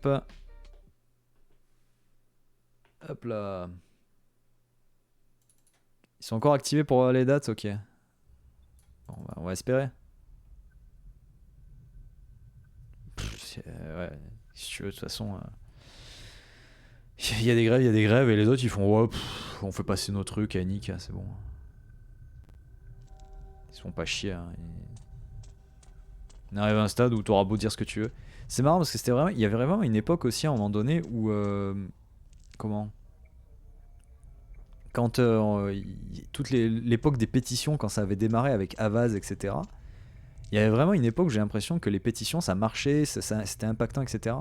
Hop. Hop là. Ils sont encore activés pour les dates, ok. Bon, bah, on va espérer. Ouais, si tu veux, de toute façon. Il y a des grèves, il y a des grèves, et les autres ils font ouais, on fait passer nos trucs à Nick, c'est bon. Ils se font pas chier. Hein. On arrive à un stade où t'auras beau dire ce que tu veux. C'est marrant parce que c'était vraiment, il y avait vraiment une époque aussi à un moment donné où comment quand toute l'époque des pétitions, quand ça avait démarré avec Avaz, etc. Il y avait vraiment une époque où j'ai l'impression que les pétitions ça marchait, c'était impactant, etc.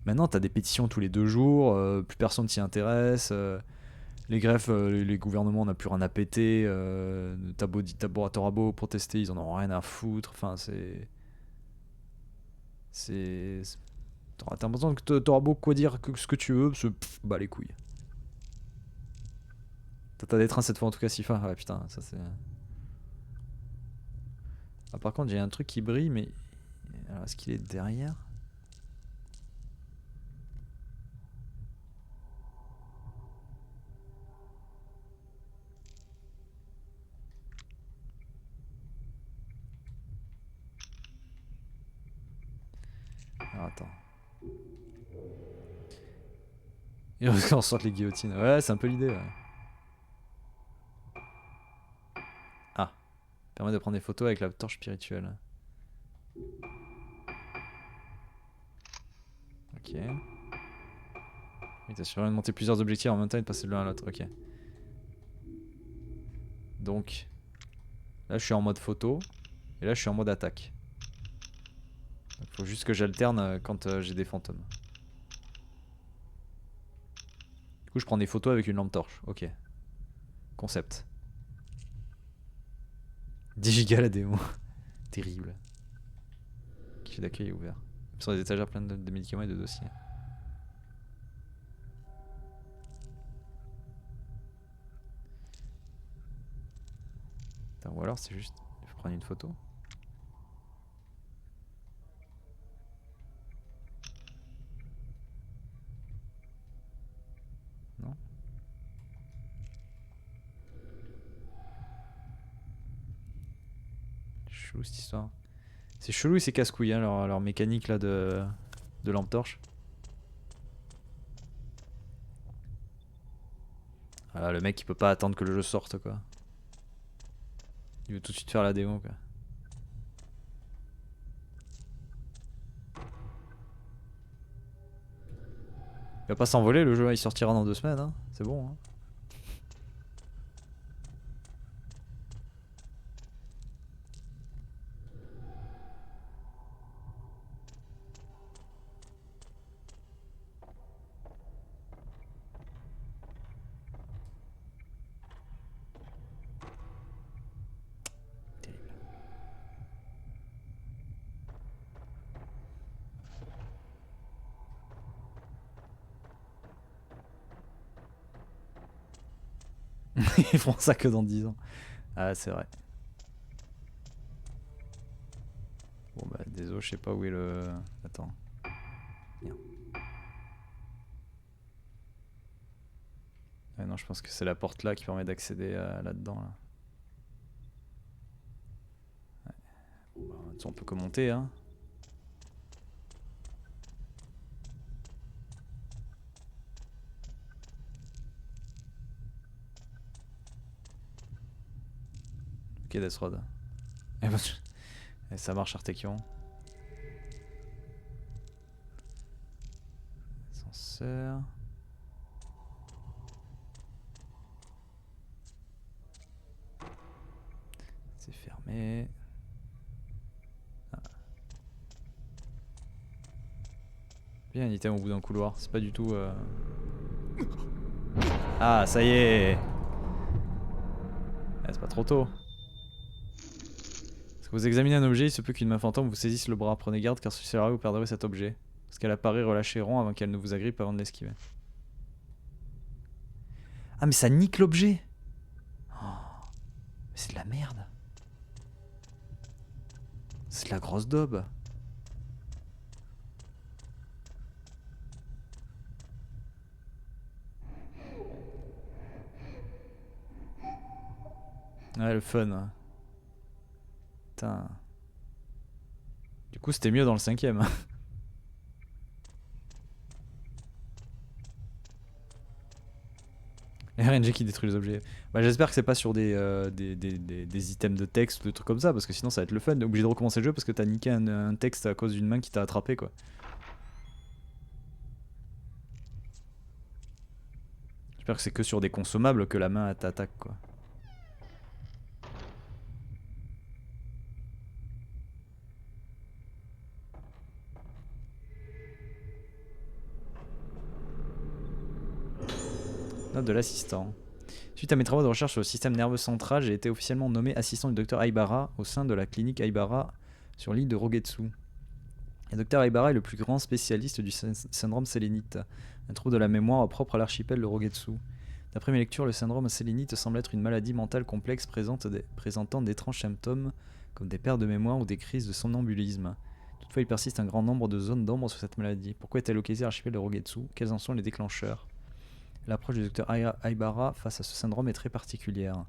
Maintenant t'as des pétitions tous les 2 jours, plus personne s'y intéresse. Les greffes, les gouvernements n'ont plus rien à péter. T'auras beau protester, ils en ont rien à foutre. Enfin, c'est. C'est. T'as l'impression que t'auras beau quoi dire que ce que tu veux, bah les couilles. T'as des trains cette fois en tout cas, Sifa. Ouais, putain, ça c'est. Ah, par contre, j'ai un truc qui brille, mais. Alors, est-ce qu'il est derrière? Alors, attends. Il va sortir les guillotines. Ouais, c'est un peu l'idée, ouais. Ah. Permet de prendre des photos avec la torche spirituelle. Ok. Il t'assure de monter plusieurs objectifs en même temps et de passer de l'un à l'autre. Ok. Donc, là, je suis en mode photo. Et là, je suis en mode attaque. Il faut juste que j'alterne quand j'ai des fantômes. Du coup, je prends des photos avec une lampe torche. Ok. Concept. 10 gigas la démo. Terrible. Guichet d'accueil est ouvert. Sur des étagères pleines de médicaments et de dossiers. Attends, ou alors c'est juste. Il faut prendre une photo. Non. Chelou cette histoire. C'est chelou ces casse-couilles, hein, leur mécanique là de lampe torche. Ah, le mec il peut pas attendre que le jeu sorte quoi. Il veut tout de suite faire la démo quoi. Il va pas s'envoler le jeu, il sortira dans 2 semaines, hein. C'est bon. Hein. Ils feront ça que dans 10 ans. Ah, c'est vrai. Bon, bah, désolé, je sais pas où est le. Attends. Merde. Ouais, non, je pense que c'est la porte là qui permet d'accéder là-dedans. Là. Ouais. Bon, bah, on peut que monter, hein. Ok, Death Road. Et ça marche, Artekion. Ascenseur. C'est fermé. Ah. Bien un item au bout d'un couloir. C'est pas du tout. Ah, ça y est. Ah, c'est pas trop tôt. Lorsque vous examinez un objet, il se peut qu'une main fantôme vous saisisse le bras. Prenez garde car si c'est là, vous perdrez cet objet. Parce qu'elle apparaît, relâchez rond avant qu'elle ne vous agrippe avant de l'esquiver. Ah, mais ça nique l'objet. Oh, mais c'est de la merde. C'est de la grosse daube. Ouais, le fun. Ouais. Putain. Du coup, c'était mieux dans le 5ème. Les RNG qui détruit les objets. Bah, j'espère que c'est pas sur des items de texte ou des trucs comme ça, parce que sinon ça va être le fun. Obligé de recommencer le jeu parce que t'as niqué un texte à cause d'une main qui t'a attrapé, quoi. J'espère que c'est que sur des consommables que la main t'attaque, quoi. Note de l'assistant. Suite à mes travaux de recherche sur le système nerveux central, j'ai été officiellement nommé assistant du docteur Aibara au sein de la clinique Aibara sur l'île de Rogetsu. Le docteur Aibara est le plus grand spécialiste du syndrome sélénite, un trouble de la mémoire propre à l'archipel de Rogetsu. D'après mes lectures, le syndrome sélénite semble être une maladie mentale complexe présentant d'étranges symptômes comme des pertes de mémoire ou des crises de somnambulisme. Toutefois, il persiste un grand nombre de zones d'ombre sur cette maladie. Pourquoi est-elle localisée à l'archipel de Rogetsu? Quels en sont les déclencheurs? L'approche du docteur Aibara face à ce syndrome est très particulière.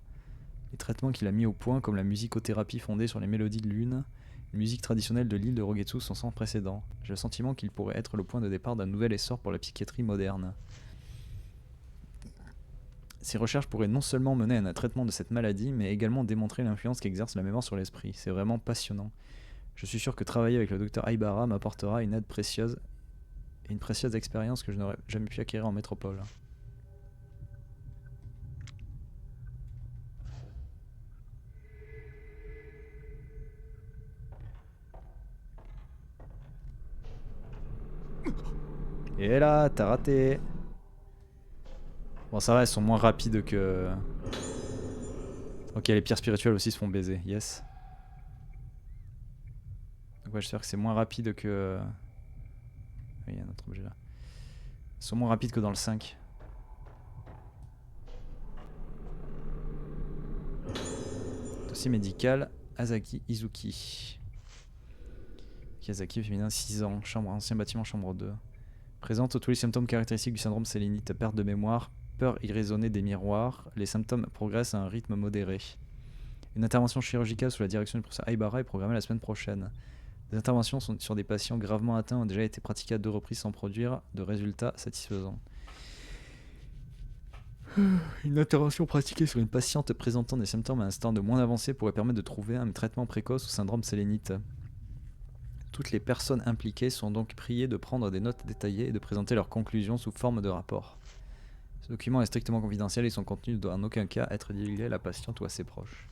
Les traitements qu'il a mis au point, comme la musicothérapie fondée sur les mélodies de lune, une musique traditionnelle de l'île de Rogetsu, sont sans précédent. J'ai le sentiment qu'il pourrait être le point de départ d'un nouvel essor pour la psychiatrie moderne. Ces recherches pourraient non seulement mener à un traitement de cette maladie, mais également démontrer l'influence qu'exerce la mémoire sur l'esprit. C'est vraiment passionnant. Je suis sûr que travailler avec le docteur Aibara m'apportera une aide précieuse et une précieuse expérience que je n'aurais jamais pu acquérir en métropole. Et là, t'as raté. Bon, ça va, elles sont moins rapides que... Ok, les pierres spirituelles aussi se font baiser, yes. Donc ouais, j'espère que c'est moins rapide que... Oui, il y a un autre objet là. Elles sont moins rapides que dans le 5. Dossier médical, Azaki Izuki. Kiyazaki, féminin, 6 ans, chambre, ancien bâtiment, chambre 2. Présente tous les symptômes caractéristiques du syndrome sélénite, perte de mémoire, peur irraisonnée des miroirs. Les symptômes progressent à un rythme modéré. Une intervention chirurgicale sous la direction du professeur Aibara est programmée la semaine prochaine. Des interventions sur des patients gravement atteints ont déjà été pratiquées à 2 reprises sans produire de résultats satisfaisants. Une intervention pratiquée sur une patiente présentant des symptômes à un stade moins avancé pourrait permettre de trouver un traitement précoce au syndrome sélénite. Toutes les personnes impliquées sont donc priées de prendre des notes détaillées et de présenter leurs conclusions sous forme de rapport. Ce document est strictement confidentiel et son contenu ne doit en aucun cas être divulgué à la patiente ou à ses proches.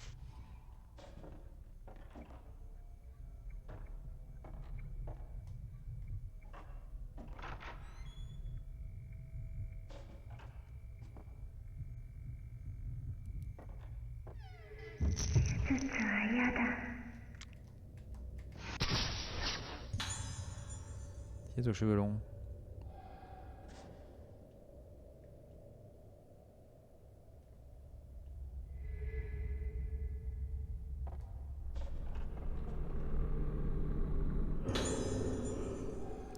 Qui est aux cheveux longs?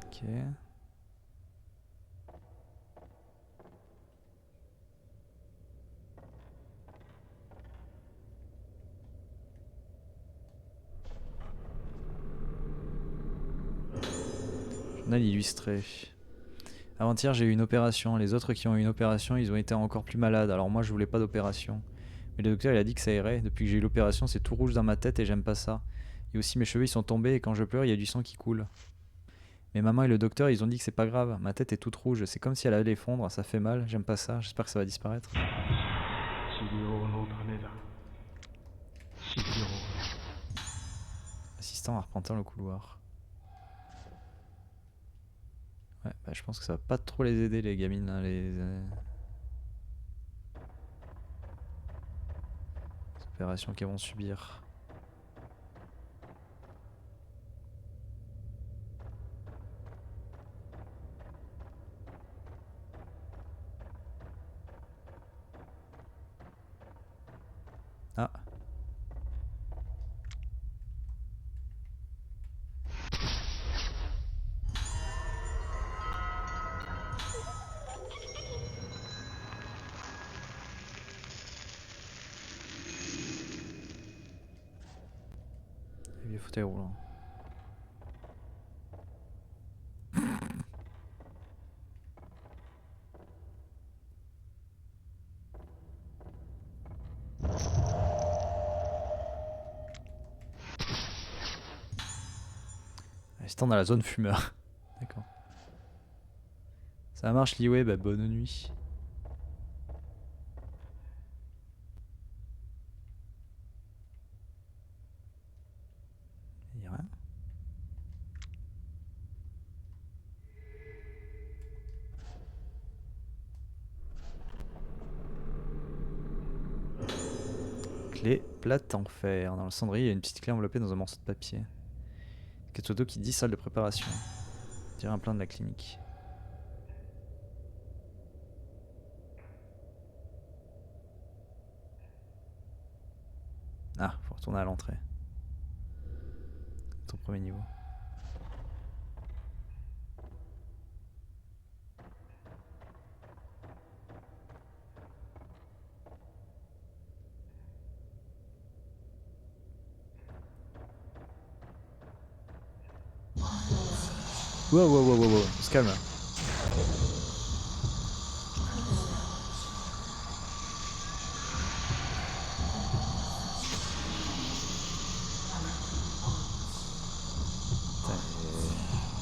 Ok. Journal illustré. Avant-hier, j'ai eu une opération. Les autres qui ont eu une opération, ils ont été encore plus malades. Alors moi, je voulais pas d'opération. Mais le docteur, il a dit que ça irait. Depuis que j'ai eu l'opération, c'est tout rouge dans ma tête et j'aime pas ça. Et aussi, mes cheveux, ils sont tombés et quand je pleure, il y a du sang qui coule. Mais maman et le docteur, ils ont dit que c'est pas grave. Ma tête est toute rouge. C'est comme si elle allait fondre. Ça fait mal. J'aime pas ça. J'espère que ça va disparaître. Assistant arpentant le couloir. Ouais, bah, je pense que ça va pas trop les aider, les gamines, là, les opérations qu'elles vont subir. Ah. des fauteuils roulants. Instant dans la zone fumeur. D'accord. Ça marche, Liway, bah bonne nuit. Y'a rien. Clé plate en fer. Dans le cendrier, il y a une petite clé enveloppée dans un morceau de papier. Katoto qui dit salle de préparation. On dirait un plan de la clinique. Ah, faut retourner à l'entrée. Ton premier niveau. Wow, wow, wow, wow, wow. On se calme là.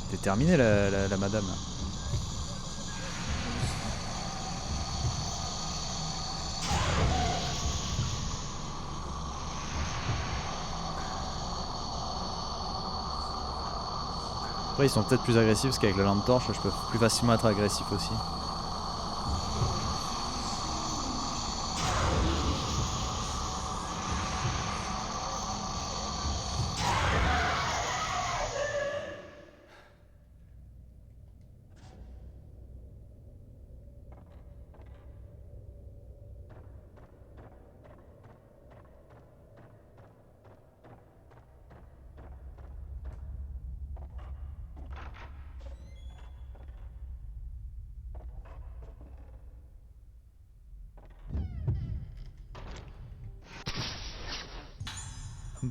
T'es terminé la madame là. Après ils sont peut-être plus agressifs parce qu'avec la lampe torche je peux plus facilement être agressif aussi.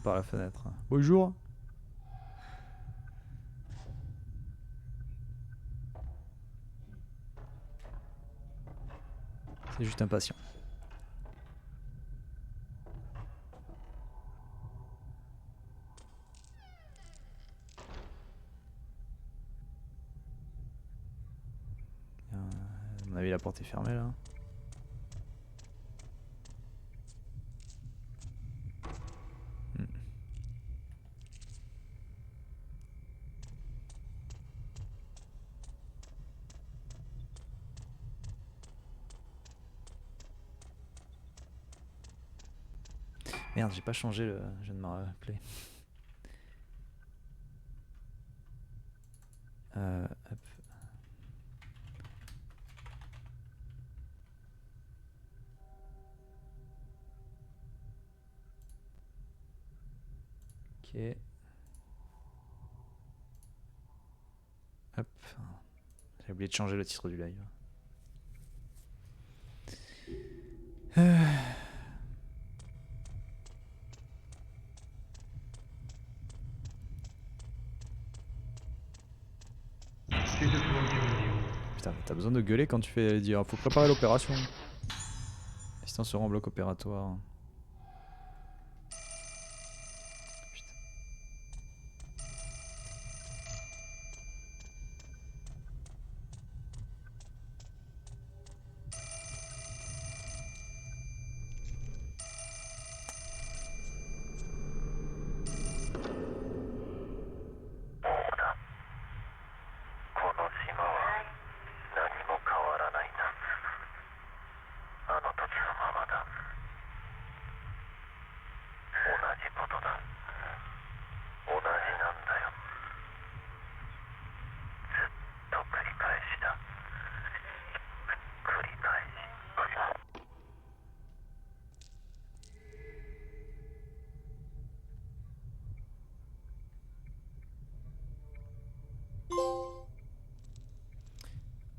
Par la fenêtre. Bonjour. C'est juste impatient. À mon avis la porte est fermée là. Merde, j'ai pas changé le. Je viens de me rappeler. Hop. Ok. Hop. J'ai oublié de changer le titre du live. Putain, t'as besoin de gueuler quand tu fais dire faut préparer l'opération. Assistant se rend en bloc opératoire.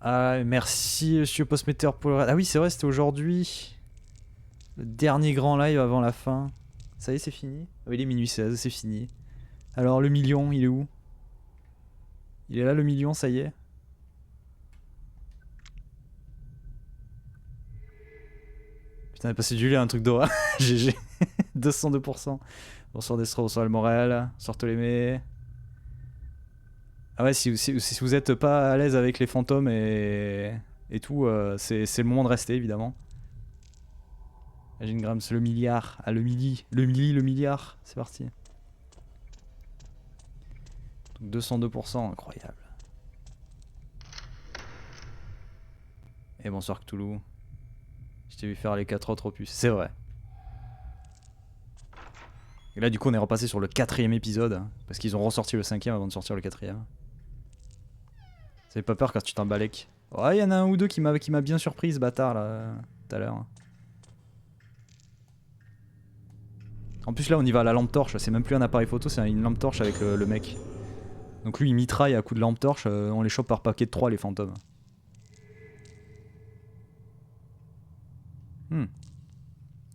Ah, merci monsieur Postmeter pour le... Ah oui, c'est vrai, c'était aujourd'hui. Le dernier grand live avant la fin. Ça y est, c'est fini. Ah oui, il est minuit 16, c'est fini. Alors le million, il est où? Il est là le million, ça y est. Putain, on est passé du lait à un truc d'horreur. GG. 202%. Bonsoir Destro, bonsoir le Morel. Bonsoir Ptolémée. Ah ouais, si vous êtes pas à l'aise avec les fantômes et tout, c'est le moment de rester évidemment. Imagine Grams, le milliard. Ah, le milli. Le milliard. C'est parti. Donc 202%, incroyable. Et bonsoir Cthulhu. Je t'ai vu faire les 4 autres opus. C'est vrai. Et là, du coup, on est repassé sur le 4ème épisode. Parce qu'ils ont ressorti le 5ème avant de sortir le 4ème. Ça fait pas peur quand tu t'embalèques. Oh, il y en a un ou deux qui m'a bien surpris, ce bâtard là, tout à l'heure. En plus, là, on y va à la lampe torche. C'est même plus un appareil photo, c'est une lampe torche avec le mec. Donc, lui, il mitraille à coups de lampe torche. On les chope par paquet de 3, les fantômes.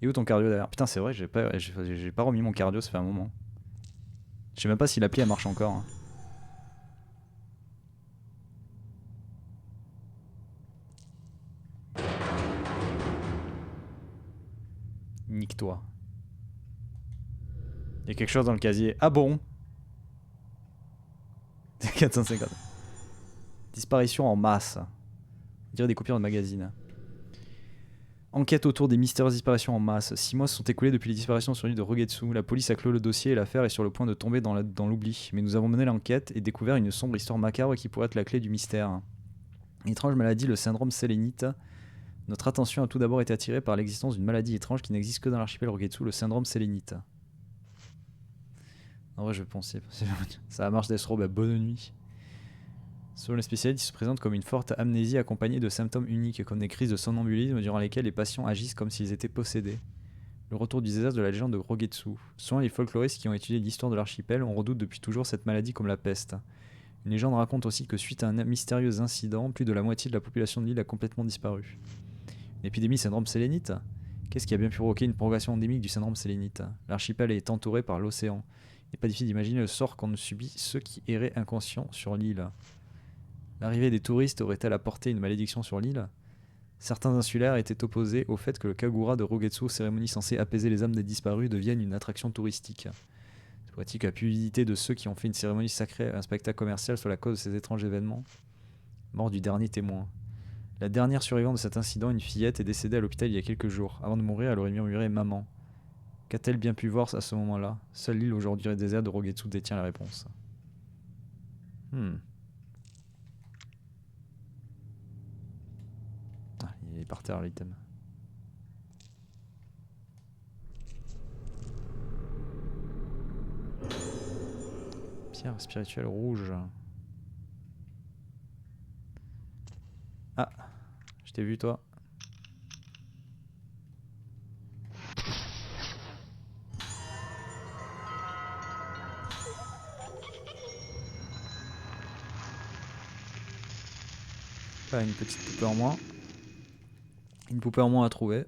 Et où ton cardio d'ailleurs? Putain, c'est vrai, j'ai pas remis mon cardio, ça fait un moment. Je sais même pas si l'appli elle marche encore. Hein. Nique-toi. Il y a quelque chose dans le casier. Ah bon? 450. Disparition en masse. On dirait des coupures de magazine. Enquête autour des mystérieuses disparitions en masse. 6 mois se sont écoulés depuis les disparitions sur l'île de Rogetsu. La police a clos le dossier et l'affaire est sur le point de tomber dans l'oubli. Mais nous avons mené l'enquête et découvert une sombre histoire macabre qui pourrait être la clé du mystère. Une étrange maladie, le syndrome sélénite. Notre attention a tout d'abord été attirée par l'existence d'une maladie étrange qui n'existe que dans l'archipel Rogetsu, le syndrome sélénite. En vrai, je vais penser. Ça marche d'Estro, bah bonne nuit. Selon les spécialistes, il se présente comme une forte amnésie accompagnée de symptômes uniques, comme des crises de somnambulisme durant lesquelles les patients agissent comme s'ils étaient possédés. Le retour du désastre de la légende de Rogetsu. Selon les folkloristes qui ont étudié l'histoire de l'archipel, on redoute depuis toujours cette maladie comme la peste. Une légende raconte aussi que suite à un mystérieux incident, plus de la moitié de la population de l'île a complètement disparu. Une épidémie syndrome sélénite? Qu'est-ce qui a bien pu provoquer une progression endémique du syndrome sélénite? L'archipel est entouré par l'océan. Il n'est pas difficile d'imaginer le sort qu'ont subi ceux qui erraient inconscients sur l'île. L'arrivée des touristes aurait-elle apporté une malédiction sur l'île? Certains insulaires étaient opposés au fait que le Kagura de Rogetsu, cérémonie censée apaiser les âmes des disparus, devienne une attraction touristique. Pourrait-il que la puérité de ceux qui ont fait une cérémonie sacrée à un spectacle commercial soit la cause de ces étranges événements? Mort du dernier témoin. La dernière survivante de cet incident, une fillette, est décédée à l'hôpital il y a quelques jours. Avant de mourir, elle aurait murmuré « Maman ». Qu'a-t-elle bien pu voir à ce moment-là? Seule l'île aujourd'hui déserte de Rogetsu détient la réponse. Ah, il est par terre l'item. Pierre spirituelle rouge. Ah, je t'ai vu toi. Pas une petite poupée en moins. Une poupée en moins à trouver.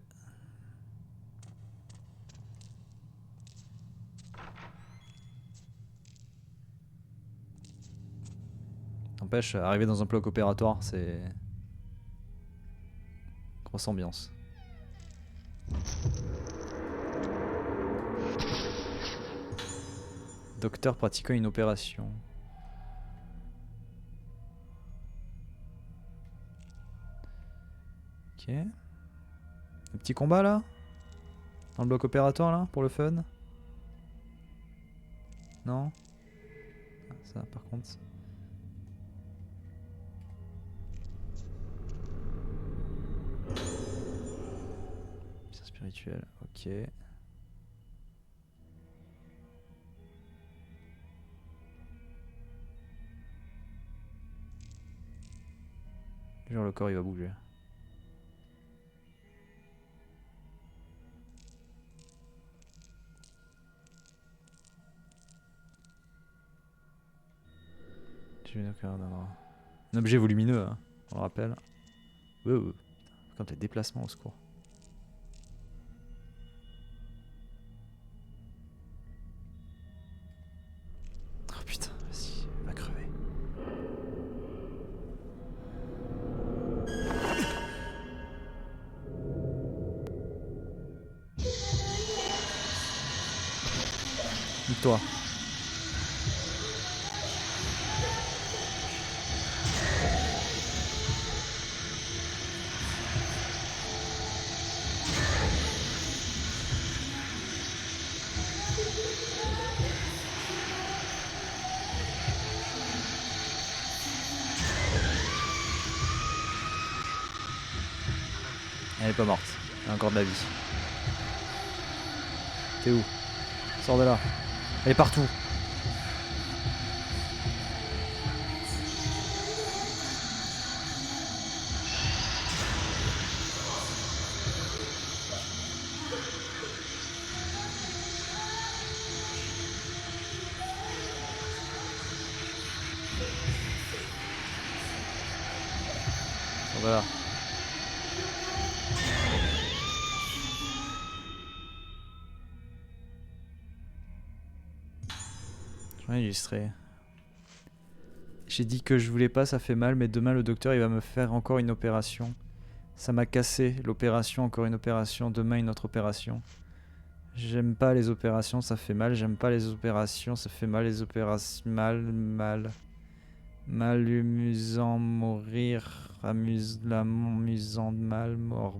N'empêche, arriver dans un bloc opératoire, c'est... grosse ambiance. Docteur pratiquant une opération. Ok. Un petit combat là? Dans le bloc opératoire là, pour le fun? Non? Ah, ça par contre... Pierre spirituelle, ok. Genre le corps il va bouger. Un objet volumineux, hein, on le rappelle. Wow. Quand les déplacements au secours. Nique-toi. Elle est pas morte. Elle a encore de la vie. T'es où? Sors de là. Elle est partout. Sors de là. Je vais illustrer. J'ai dit que je voulais pas, ça fait mal, mais demain le docteur il va me faire encore une opération. Ça m'a cassé, l'opération, encore une opération, demain une autre opération. J'aime pas les opérations, ça fait mal, j'aime pas les opérations, ça fait mal, les opérations, mal, amusant, mourir, amusant, mal, mort,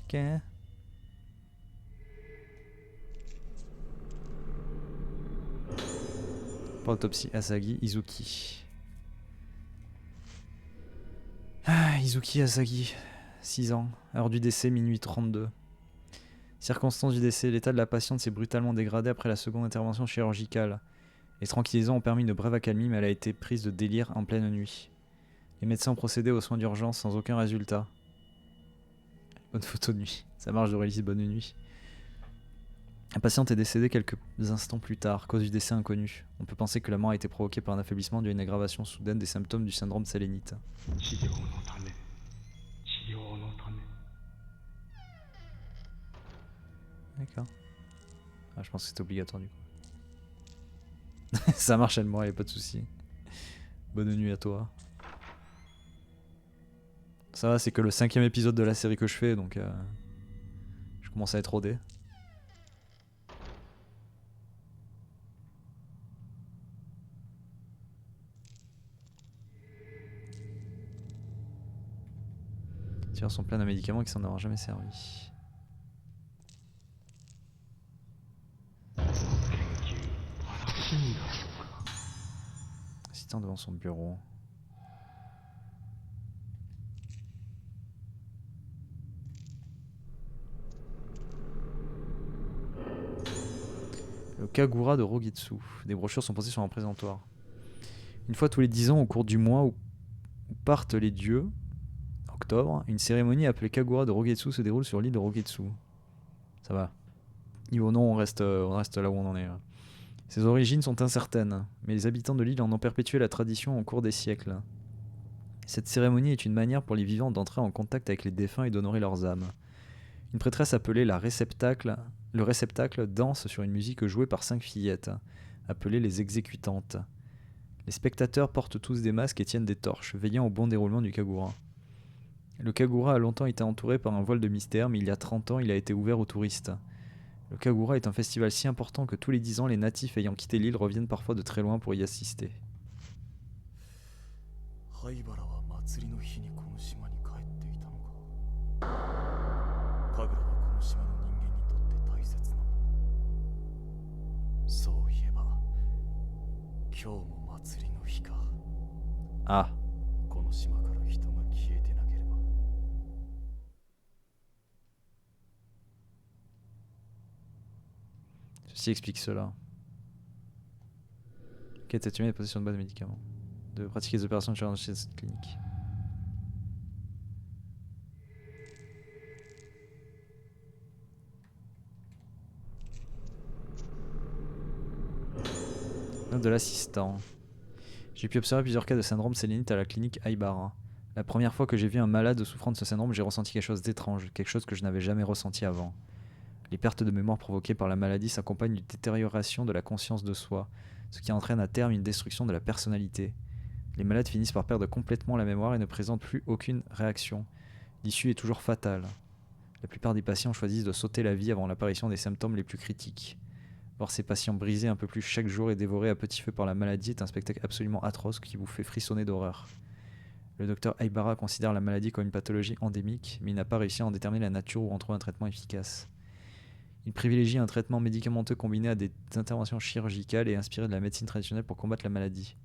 ok. Pour l'autopsie, Asagi, Izuki. Ah, Izuki Asagi, 6 ans, heure du décès, minuit 32. Circonstances du décès, l'état de la patiente s'est brutalement dégradé après la seconde intervention chirurgicale. Les tranquillisants ont permis une brève accalmie, mais elle a été prise de délire en pleine nuit. Les médecins ont procédé aux soins d'urgence sans aucun résultat. Bonne photo de nuit. Ça marche d'Aurélie, bonne nuit. La patiente est décédée quelques instants plus tard, cause du décès inconnu. On peut penser que la mort a été provoquée par un affaiblissement dû à une aggravation soudaine des symptômes du syndrome sélénite. D'accord. Ah, je pense que c'était obligatoire du coup. Ça marche, elle moi, y'a pas de soucis. Bonne nuit à toi. Ça va, c'est que le 5ème épisode de la série que je fais, donc je commence à être rodé. Tire son plein d'un médicament qui s'en aura jamais servi. Assistant devant son bureau. Le Kagura de Rogitsu. Des brochures sont posées sur un présentoir. Une fois tous les 10 ans, au cours du mois où partent les dieux, octobre, une cérémonie appelée Kagura de Rogetsu se déroule sur l'île de Rogetsu. Ça va. Niveau nom, on reste là où on en est. Ses origines sont incertaines, mais les habitants de l'île en ont perpétué la tradition au cours des siècles. Cette cérémonie est une manière pour les vivants d'entrer en contact avec les défunts et d'honorer leurs âmes. Une prêtresse appelée le réceptacle danse sur une musique jouée par 5 fillettes, appelées les exécutantes. Les spectateurs portent tous des masques et tiennent des torches, veillant au bon déroulement du Kagura. Le Kagura a longtemps été entouré par un voile de mystère, mais il y a 30 ans, il a été ouvert aux touristes. Le Kagura est un festival si important que tous les 10 ans, les natifs ayant quitté l'île reviennent parfois de très loin pour y assister. Ah. Ceci explique cela. Quête humaine et possession de base de médicaments. De pratiquer des opérations de chirurgie dans cette clinique. Note de l'assistant. J'ai pu observer plusieurs cas de syndrome sélénite à la clinique Aibara. La première fois que j'ai vu un malade souffrant de ce syndrome, j'ai ressenti quelque chose d'étrange, quelque chose que je n'avais jamais ressenti avant. Les pertes de mémoire provoquées par la maladie s'accompagnent d'une détérioration de la conscience de soi, ce qui entraîne à terme une destruction de la personnalité. Les malades finissent par perdre complètement la mémoire et ne présentent plus aucune réaction. L'issue est toujours fatale. La plupart des patients choisissent de sauter la vie avant l'apparition des symptômes les plus critiques. Voir ces patients brisés un peu plus chaque jour et dévorés à petit feu par la maladie est un spectacle absolument atroce qui vous fait frissonner d'horreur. Le docteur Aibara considère la maladie comme une pathologie endémique, mais il n'a pas réussi à en déterminer la nature ou en trouver un traitement efficace. Il privilégie un traitement médicamenteux combiné à des interventions chirurgicales et inspiré de la médecine traditionnelle pour combattre la maladie.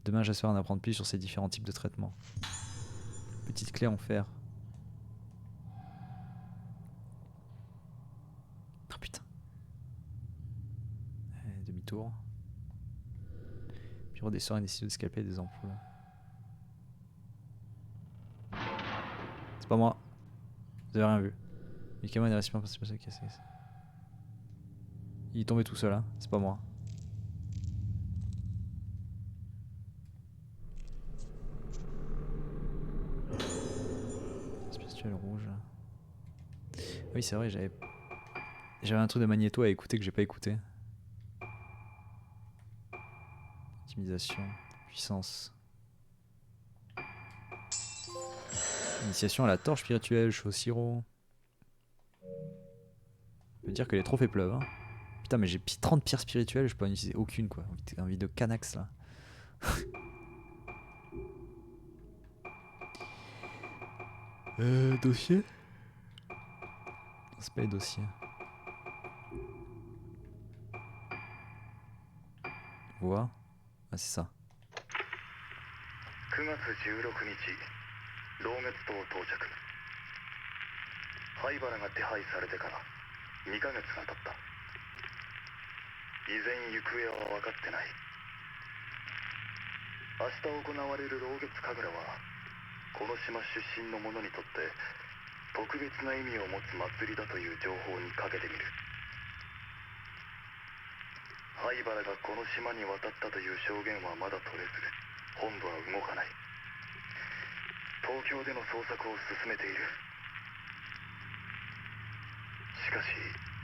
Demain, j'espère en apprendre plus sur ces différents types de traitements. Petite clé en fer. Oh putain. Demi-tour. Bureau des sorts et des ciseaux de scalpel et des ampoules. C'est pas moi. Vous avez rien vu. Médicament et des récipients principaux cassés. Il est tombé tout seul, hein. C'est pas moi. Spirituel rouge. Oui, c'est vrai, j'avais un truc de magnéto à écouter que j'ai pas écouté. Optimisation, puissance. Initiation à la torche spirituelle, chaud sirop. Je veux dire que les trophées pleuvent. Hein. Putain, mais j'ai 30 pierres spirituelles, je peux en utiliser aucune quoi. Envie de Canax là. Dossier? C'est pas les dossiers. Voix. Ah, c'est ça. 9月16日、老月島到着。灰原が手配されてから2ヶ月が経った。依然行方は分かってない。明日行われる老月神楽は、この島出身の者にとって特別な意味を持つ祭りだという情報にかけてみる。灰原がこの島に渡ったという証言はまだ取れず、本部は動かない。東京での捜索を進めている。しかし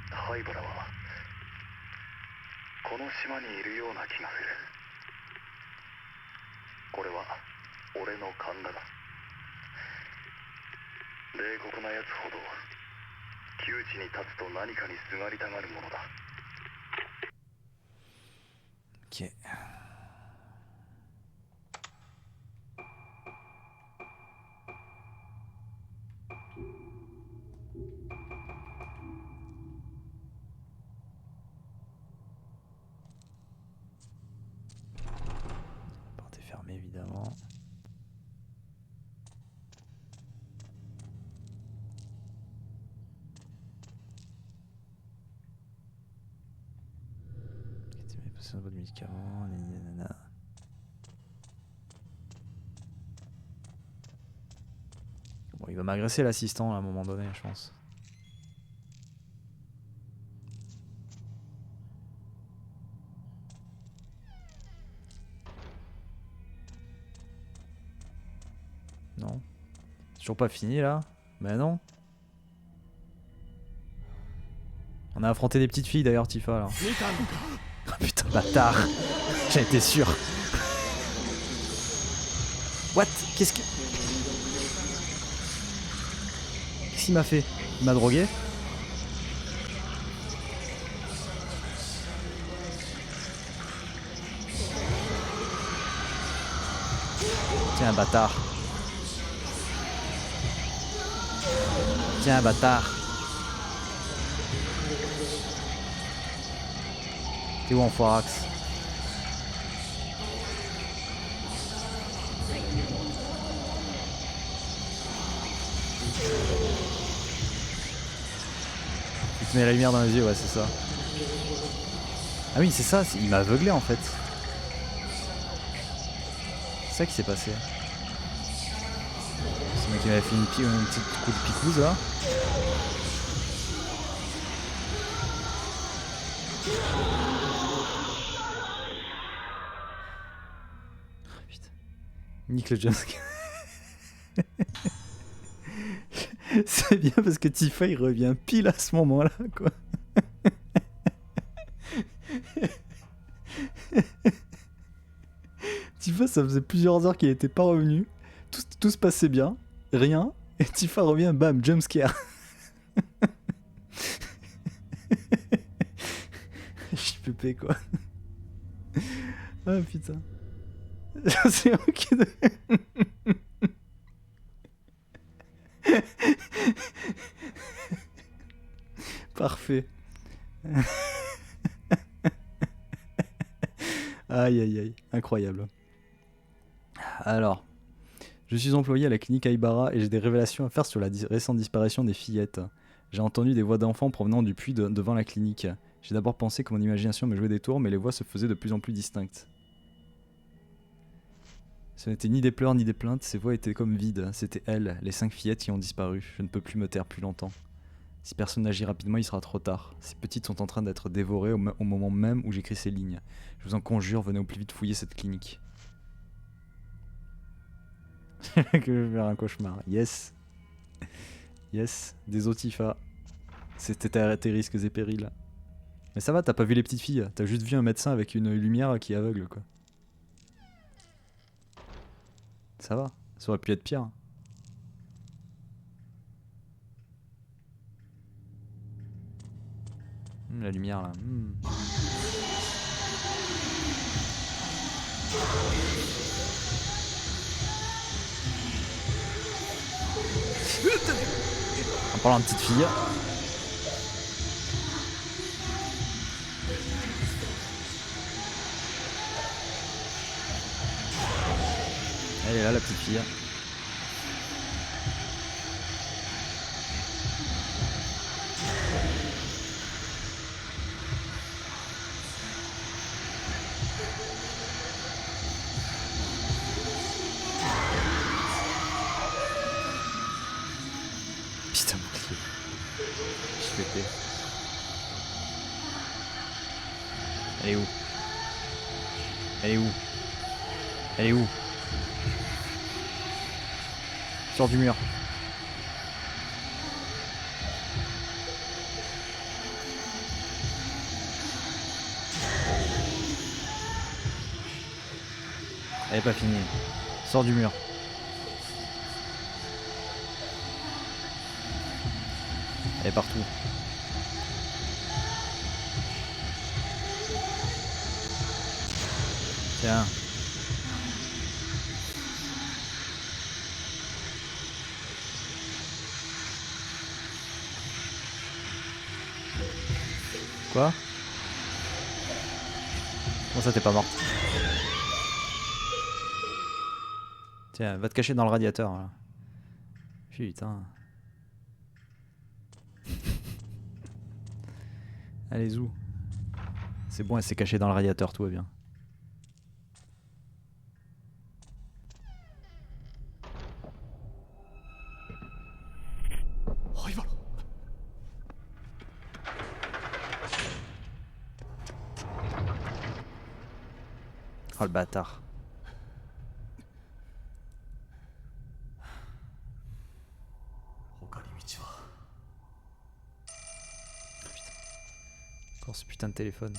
灰原はこの島にいるような気がする。これは俺の勘だが、冷酷なやつほど窮地に立つと何かにすがりたがるものだ。Ok. La porte est fermée évidemment. C'est un peu de médicaments, nanana. Bon, il va m'agresser l'assistant à un moment donné, je pense. Non. C'est toujours pas fini là? Ben non. On a affronté des petites filles d'ailleurs, Tifa là. Oh putain, bâtard. J'en étais sûr. What? Qu'est-ce qu'il m'a fait? Il m'a drogué? Tiens, bâtard. Tiens, bâtard. T'es où, enfoirax? Il te met la lumière dans les yeux, ouais, c'est ça. Ah oui, c'est ça, il m'a aveuglé en fait. C'est ça qui s'est passé. C'est moi qui m'avait fait une petite coup de picouse là. Nique le jumpscare. C'est bien parce que Tifa il revient pile à ce moment-là quoi. Tifa ça faisait plusieurs heures qu'il était pas revenu. Tout se passait bien, rien. Et Tifa revient, bam, jumpscare. paix quoi. Ah putain. C'est ok de... Parfait. Aïe aïe aïe, incroyable. Alors, je suis employé à la clinique Aibara et j'ai des révélations à faire sur la récente disparition des fillettes. J'ai entendu des voix d'enfants provenant du puits devant la clinique. J'ai d'abord pensé que mon imagination me jouait des tours, mais les voix se faisaient de plus en plus distinctes. Ce n'était ni des pleurs ni des plaintes, ces voix étaient comme vides. C'était elles, les 5 fillettes qui ont disparu. Je ne peux plus me taire plus longtemps. Si personne n'agit rapidement, il sera trop tard. Ces petites sont en train d'être dévorées au moment même où j'écris ces lignes. Je vous en conjure, venez au plus vite fouiller cette clinique. Que je vais faire un cauchemar. Yes. Yes. Des Otifa. C'était tes risques et périls. Mais ça va, t'as pas vu les petites filles. T'as juste vu un médecin avec une lumière qui est aveugle, quoi. Ça va. Ça aurait pu être pire. La lumière, là. En parlant de petite fille. Elle est là, la petite fille. Putain, mon clé. Je pété. Elle est où? Elle est où? Elle est où? Sors du mur. Elle est pas finie. Sors du mur. Elle est partout. Tiens. Quoi? Comment ça t'es pas morte? Tiens, va te cacher dans le radiateur là. Putain. Allez, où? C'est bon, elle s'est cachée dans le radiateur, tout va bien. Oh le bâtard. Encore ce putain de téléphone.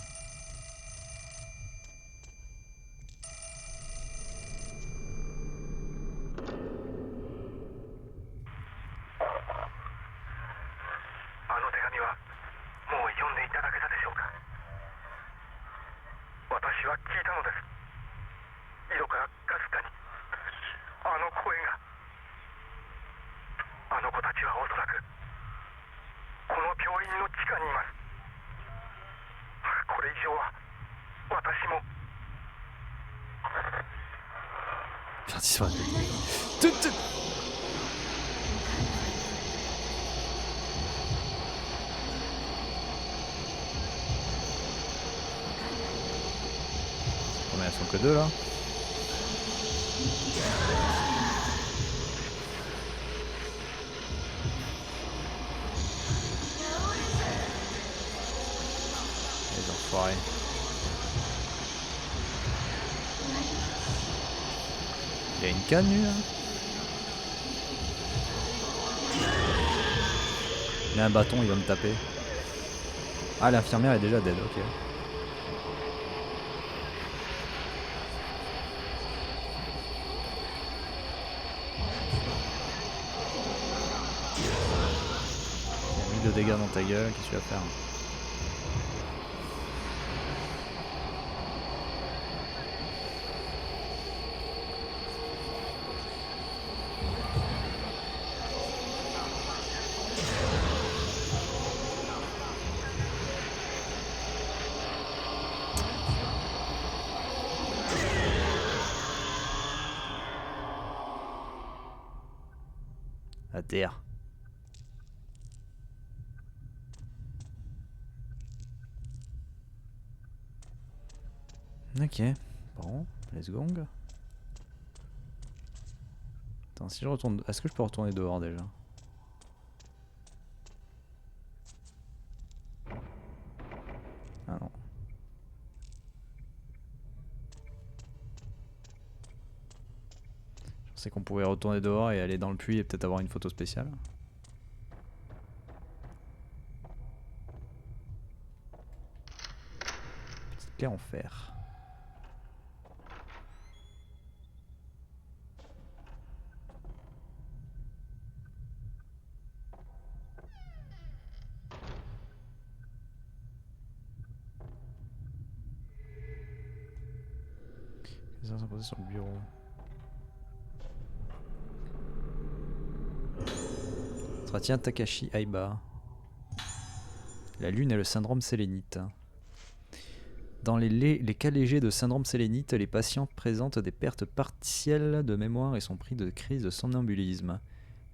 Combien elles sont que deux là? Les enfoirés. Il y a une canne lui là? Il a un bâton, il va me taper. Ah, l'infirmière est déjà dead, ok. Il a mis de dégâts dans ta gueule, qu'est-ce que tu vas faire? À terre. Ok. Bon, let's go. Attends, si je retourne... Est-ce que je peux retourner dehors déjà? Ah non. Je pensais qu'on pouvait retourner dehors et aller dans le puits et peut-être avoir une photo spéciale. Petite clé en fer. Les gens sont posés sur le bureau. Entretien Takashi Aiba. La lune et le syndrome sélénite. Dans les cas légers de syndrome sélénite, les patients présentent des pertes partielles de mémoire et sont pris de crises de somnambulisme.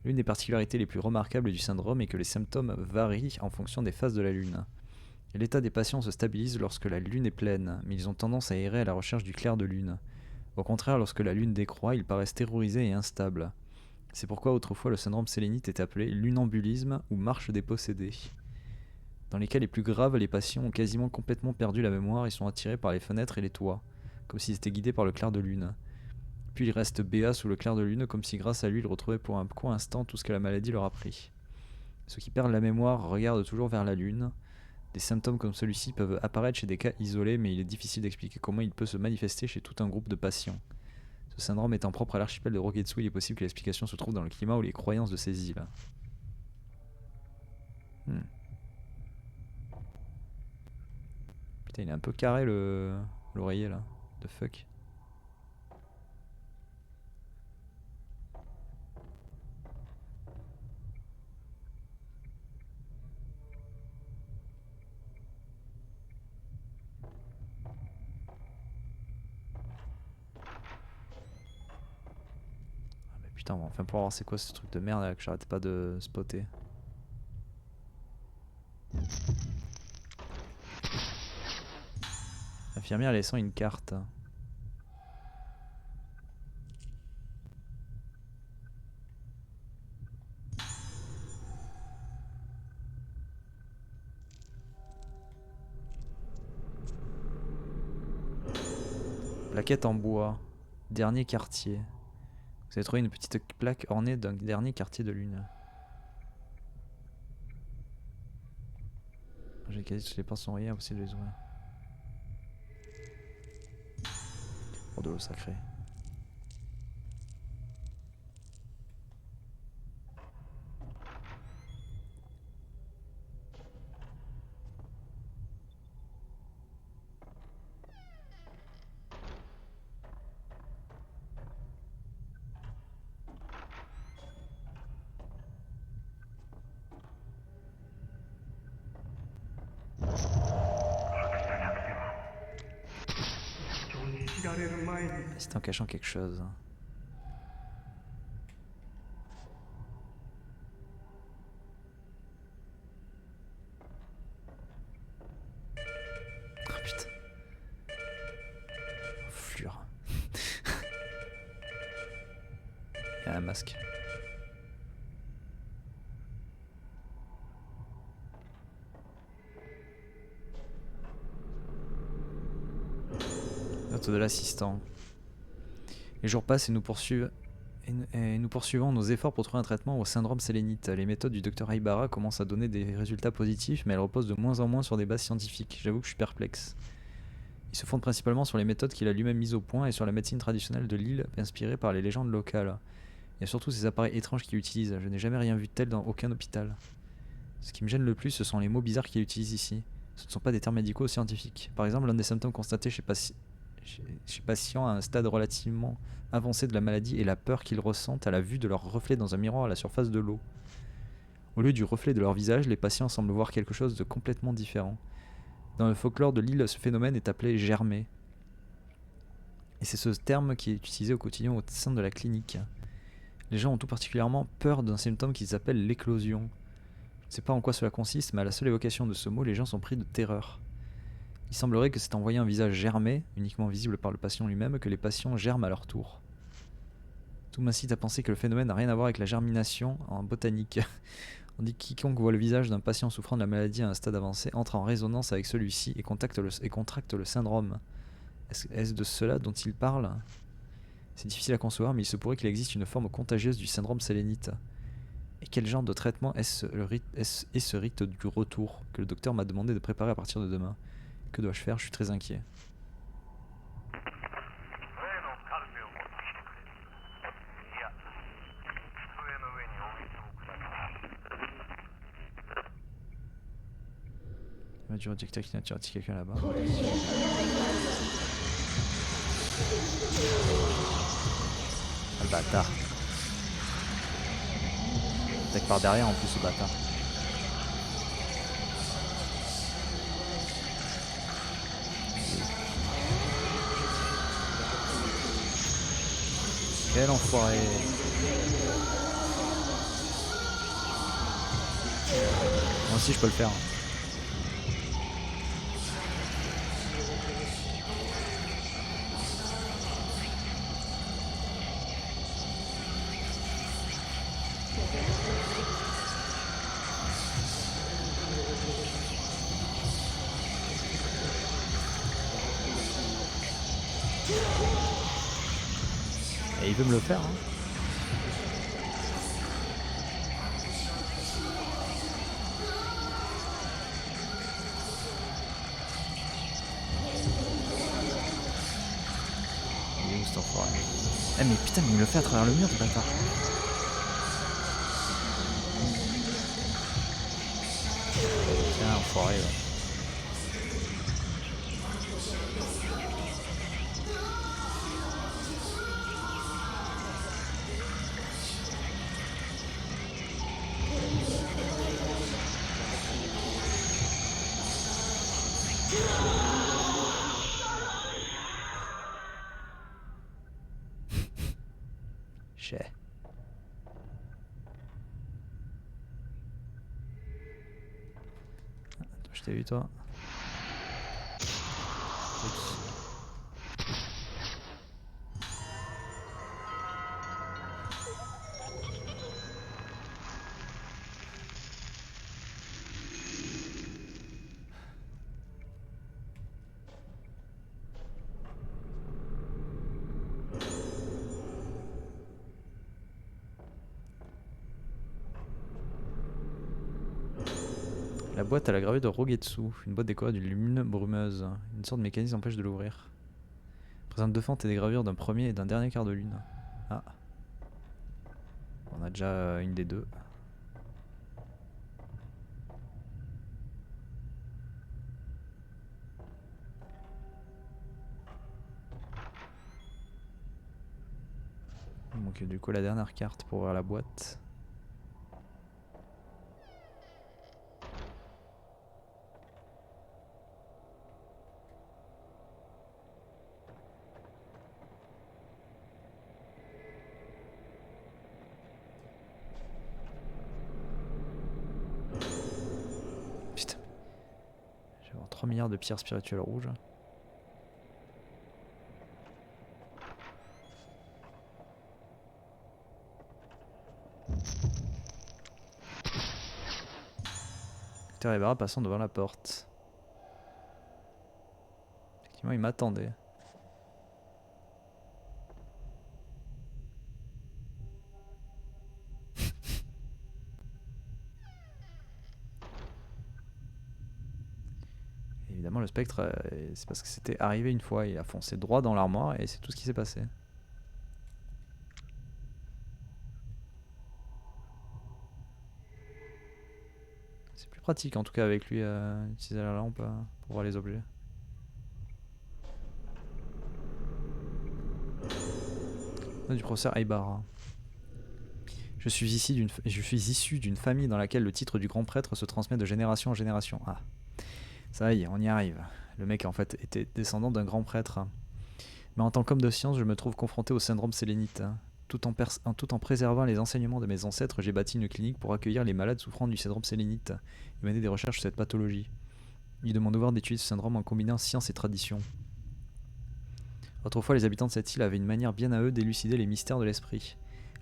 L'une des particularités les plus remarquables du syndrome est que les symptômes varient en fonction des phases de la lune. L'état des patients se stabilise lorsque la lune est pleine, mais ils ont tendance à errer à la recherche du clair de lune. Au contraire, lorsque la lune décroît, ils paraissent terrorisés et instables. C'est pourquoi autrefois le syndrome sélénite est appelé lunambulisme ou marche des possédés. Dans les cas les plus graves, les patients ont quasiment complètement perdu la mémoire et sont attirés par les fenêtres et les toits, comme s'ils étaient guidés par le clair de lune. Puis ils restent béats sous le clair de lune, comme si grâce à lui ils retrouvaient pour un court instant tout ce que la maladie leur a pris. Ceux qui perdent la mémoire regardent toujours vers la lune. Des symptômes comme celui-ci peuvent apparaître chez des cas isolés, mais il est difficile d'expliquer comment il peut se manifester chez tout un groupe de patients. Ce syndrome étant propre à l'archipel de Rogetsu, il est possible que l'explication se trouve dans le climat ou les croyances de ces îles. Putain, il est un peu carré l'oreiller là. The fuck. Ah mais putain, on va enfin pouvoir voir c'est quoi ce truc de merde là que j'arrête pas de spotter. Infirmière laissant une carte. Plaquette en bois. Dernier quartier. Vous avez trouvé une petite plaque ornée d'un dernier quartier de lune. J'ai quasi toutes les portes sont rayées, impossible de les ouvrir. Oh, de l'eau sacrée. C'est en cachant quelque chose. Oh putain. Flure. Il y a un masque. Note de l'assistant. Les jours passent et nous poursuivons nos efforts pour trouver un traitement au syndrome sélénite. Les méthodes du Dr Haibara commencent à donner des résultats positifs, mais elles reposent de moins en moins sur des bases scientifiques. J'avoue que je suis perplexe. Ils se fondent principalement sur les méthodes qu'il a lui-même mises au point et sur la médecine traditionnelle de l'île, inspirée par les légendes locales. Il y a surtout ces appareils étranges qu'il utilise. Je n'ai jamais rien vu de tel dans aucun hôpital. Ce qui me gêne le plus, ce sont les mots bizarres qu'il utilise ici. Ce ne sont pas des termes médicaux ou scientifiques. Par exemple, l'un des symptômes constatés chez patients à un stade relativement avancé de la maladie est la peur qu'ils ressentent à la vue de leur reflet dans un miroir à la surface de l'eau. Au lieu du reflet de leur visage, les patients semblent voir quelque chose de complètement différent. Dans le folklore de l'île, ce phénomène est appelé germer. Et c'est ce terme qui est utilisé au quotidien au sein de la clinique. Les gens ont tout particulièrement peur d'un symptôme qu'ils appellent l'éclosion. Je ne sais pas en quoi cela consiste, mais à la seule évocation de ce mot, les gens sont pris de terreur. Il semblerait que c'est en voyant un visage germer, uniquement visible par le patient lui-même, que les patients germent à leur tour. Tout m'incite à penser que le phénomène n'a rien à voir avec la germination en botanique. On dit que quiconque voit le visage d'un patient souffrant de la maladie à un stade avancé entre en résonance avec celui-ci et contracte le syndrome. Est-ce de cela dont il parle? C'est difficile à concevoir, mais il se pourrait qu'il existe une forme contagieuse du syndrome sélénite. Et quel genre de traitement est-ce ce rite du retour que le docteur m'a demandé de préparer à partir de demain? Que dois-je faire? Je suis très inquiet. Il m'a dû rejecter quelqu'un là-bas. Ah, le bâtard. Attaque par derrière en plus, ce bâtard. Quel enfoiré. Moi aussi je peux le faire. Et il veut me le faire, hein. Il est où cet enfoiré? Eh mais putain, mais il me le fait à travers le mur, ce bâtard. Tiens, enfoiré, là. Chais. Attends, je t'ai vu toi. Oups. La boîte à la gravure de Rogetsu, une boîte décorée d'une lune brumeuse. Une sorte de mécanisme empêche de l'ouvrir. Présente deux fentes et des gravures d'un premier et d'un dernier quart de lune. Ah. On a déjà une des deux. Il manque du coup la dernière carte pour ouvrir la boîte. Putain. Je vais avoir 3 milliards de pierres spirituelles rouges. Docteur Ibarra passant devant la porte. Effectivement, il m'attendait. Évidemment, le spectre, c'est parce que c'était arrivé une fois. Il a foncé droit dans l'armoire et c'est tout ce qui s'est passé. C'est plus pratique en tout cas avec lui utiliser la lampe pour voir les objets. Du professeur Ibarra. Je suis issu d'une famille dans laquelle le titre du grand prêtre se transmet de génération en génération. Ah, ça y est, on y arrive. Le mec en fait était descendant d'un grand prêtre. Mais en tant qu'homme de science, je me trouve confronté au syndrome sélénite. Tout en préservant les enseignements de mes ancêtres, j'ai bâti une clinique pour accueillir les malades souffrant du syndrome sélénite et mener des recherches sur cette pathologie. Il est de mon devoir d'étudier ce syndrome en combinant science et tradition. Autrefois, les habitants de cette île avaient une manière bien à eux d'élucider les mystères de l'esprit.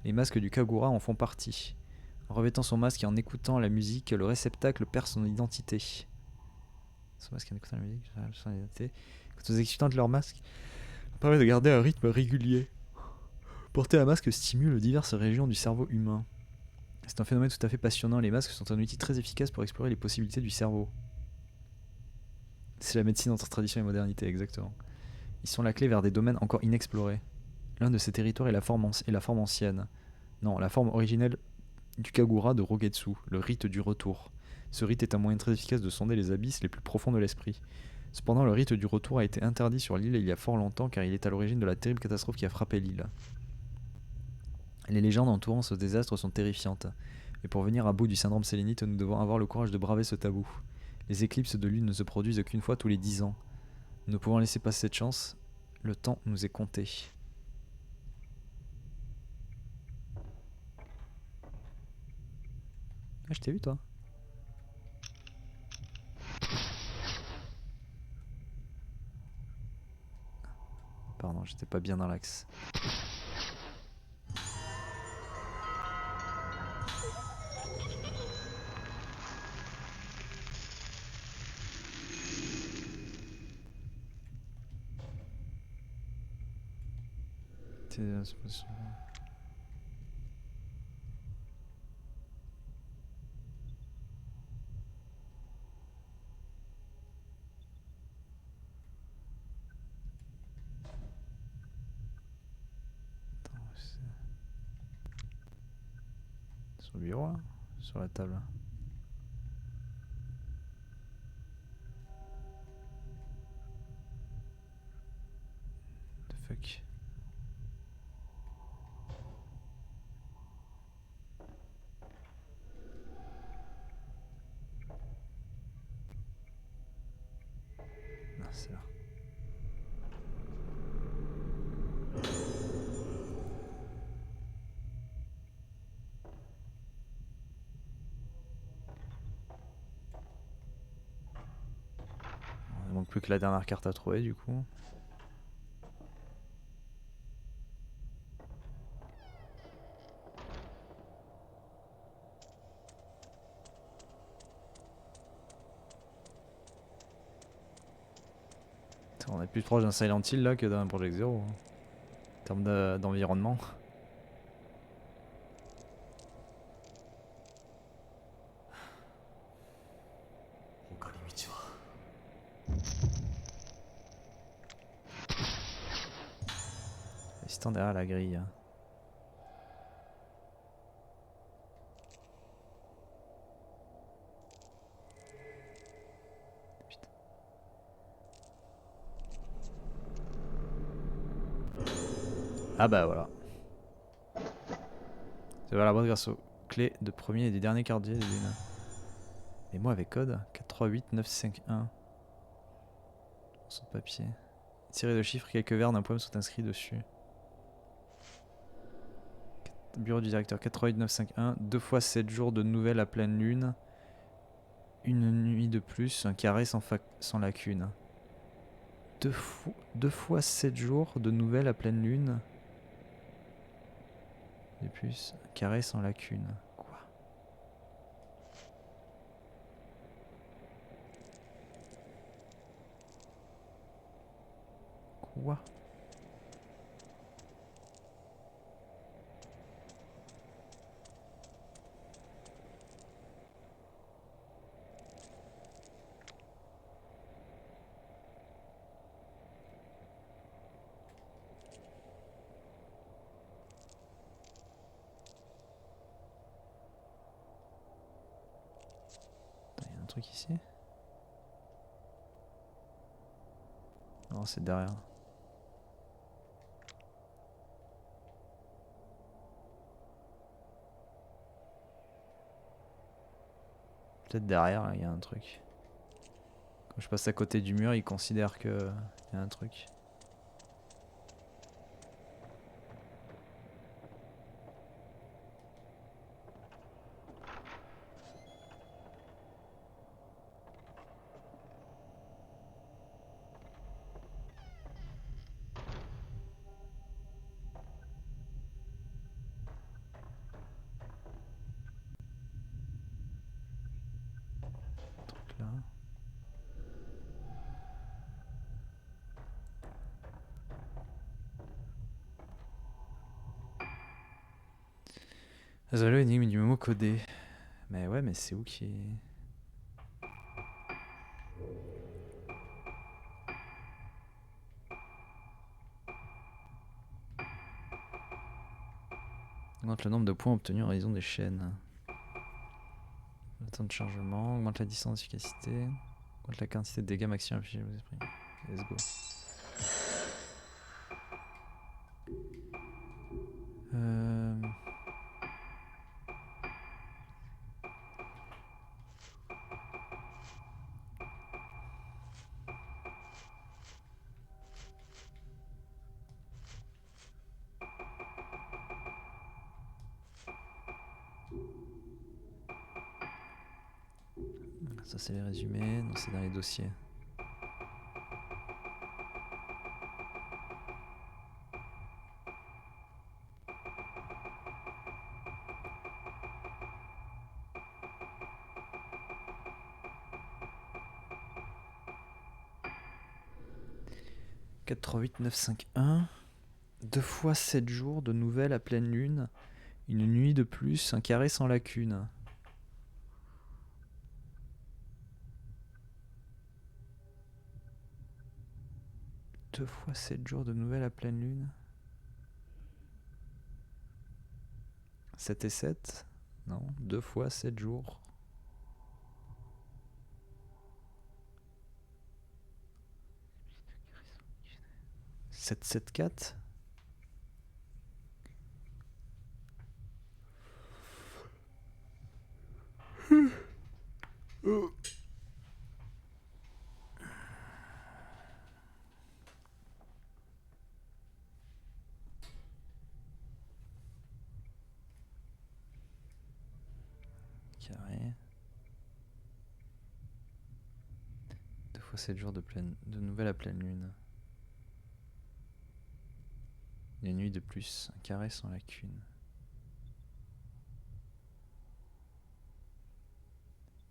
Les masques du Kagura en font partie. En revêtant son masque et en écoutant la musique, le réceptacle perd son identité. Son masque en écoutant la musique, perd son identité. Quant aux exécutants de leur masque, ça permet de garder un rythme régulier. Porter un masque stimule diverses régions du cerveau humain. C'est un phénomène tout à fait passionnant. Les masques sont un outil très efficace pour explorer les possibilités du cerveau. C'est la médecine entre tradition et modernité, exactement. Ils sont la clé vers des domaines encore inexplorés. L'un de ces territoires est la forme ancienne. Non, la forme originelle du Kagura de Rogetsu, le rite du retour. Ce rite est un moyen très efficace de sonder les abysses les plus profonds de l'esprit. Cependant, le rite du retour a été interdit sur l'île il y a fort longtemps car il est à l'origine de la terrible catastrophe qui a frappé l'île. Les légendes entourant ce désastre sont terrifiantes. Mais pour venir à bout du syndrome sélénite, nous devons avoir le courage de braver ce tabou. Les éclipses de lune ne se produisent qu'une fois tous les 10 ans. Nous ne pouvons laisser passer cette chance. Le temps nous est compté. Ah, je t'ai vu, toi. Pardon, j'étais pas bien dans l'axe. C'est possible. Sur le bureau, là. Sur la table. The fuck. Non, c'est là. Il manque plus que la dernière carte à trouver, du coup. On est plus proche d'un Silent Hill là que d'un Project Zero. Hein. En termes d'environnement. Assistant derrière la grille. Putain. Ah bah voilà. C'est vers la boîte grâce aux clés de premier et des derniers quartiers de lune. Et moi avec code 438951. Morceau de papier. Tiré de chiffres, quelques vers d'un poème sont inscrits dessus. Bureau du directeur 48951. 2 fois 7 jours de nouvelles à pleine lune. Une nuit de plus, un carré sans lacune. 2 fois 7 jours de nouvelles à pleine lune. De plus, un carré sans lacune. Quoi? Quoi? Il y a un truc ici? Non, c'est derrière. Peut-être derrière, il y a un truc. Quand je passe à côté du mur, il considère que y a un truc. Désolé, énigme du mot codé. Mais ouais, mais c'est où qui est... Augmente le nombre de points obtenus en raison des chaînes. Le temps de chargement, augmente la distance d'efficacité, augmente la quantité de dégâts maximum affichés aux esprits. Let's go. Euh... Ça c'est les résumés, non c'est dans les dossiers. « 4, 3, 8, 9, 5, 1. 2 fois 7 jours de nouvelles à pleine lune. Une nuit de plus, un carré sans lacune. » 2 fois 7 jours de nouvelles à pleine lune. 7 et 7. Non, 2 fois 7 jours. 7, 7, 4. Carré. 2 fois 7 jours de nouvelles à pleine lune. Une nuit de plus, un carré sans lacune.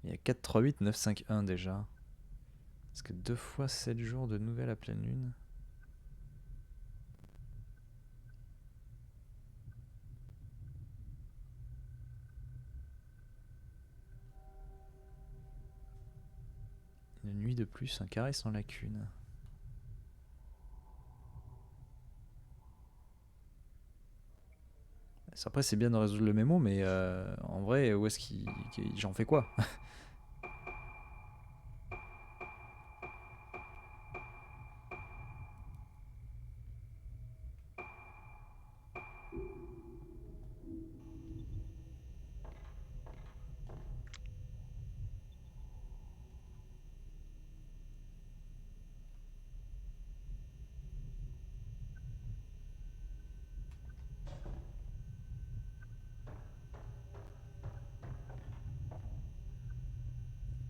Il y a 4, 3, 8, 9, 5, 1 déjà. Est-ce que 2 fois 7 jours de nouvelles à pleine lune? Une nuit de plus, un carré sans lacune. Après, c'est bien de résoudre le mémo, mais en vrai, où est-ce j'en fais quoi?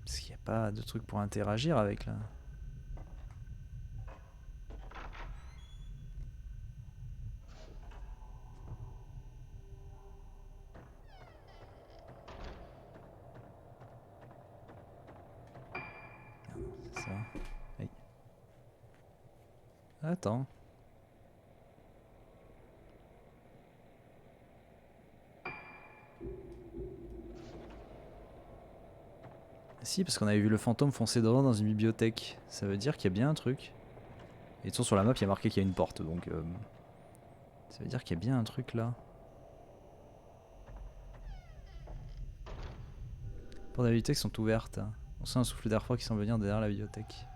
Parce qu'il n'y a pas de truc pour interagir avec là. C'est ça. Aïe. Attends. Si, parce qu'on avait vu le fantôme foncer devant dans une bibliothèque. Ça veut dire qu'il y a bien un truc. Et de toute façon, sur la map, il y a marqué qu'il y a une porte, donc... ça veut dire qu'il y a bien un truc là. Les portes de la bibliothèque sont ouvertes. On sent un souffle d'air froid qui semble venir derrière la bibliothèque.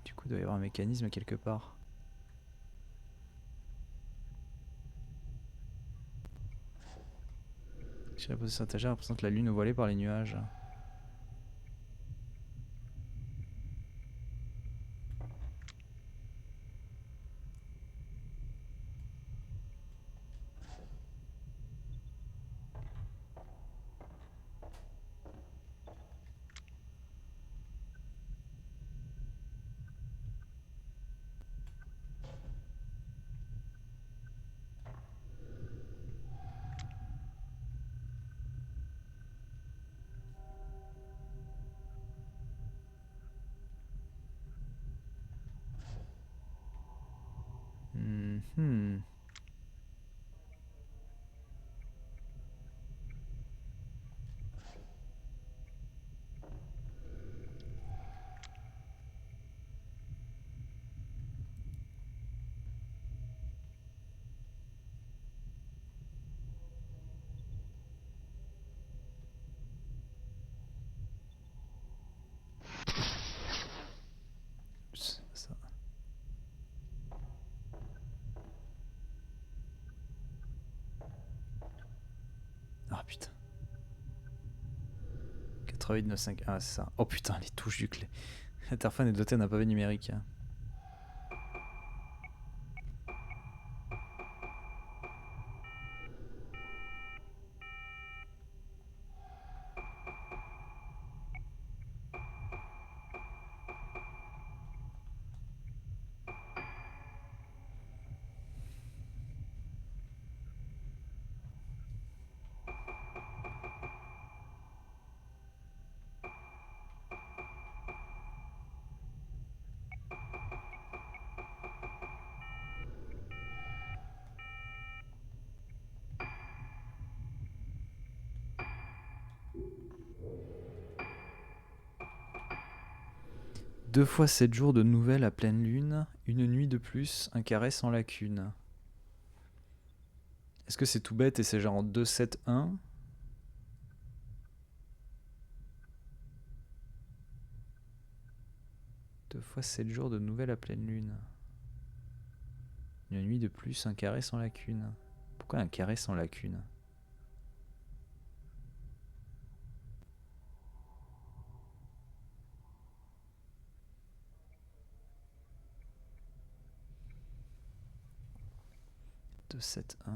Du coup, il doit y avoir un mécanisme quelque part. J'ai posé sur l'étagère représente la lune voilée par les nuages. 88 95. Ah, c'est ça. Oh putain, les touches du clé. Interphone est doté d'un pavé numérique. 2 fois 7 jours de nouvelles à pleine lune, une nuit de plus, un carré sans lacune. Est-ce que c'est tout bête et c'est genre 2, 7, 1 ? Deux fois 7 jours de nouvelles à pleine lune. Une nuit de plus, un carré sans lacune. Pourquoi un carré sans lacune ? Deux, 7, 1.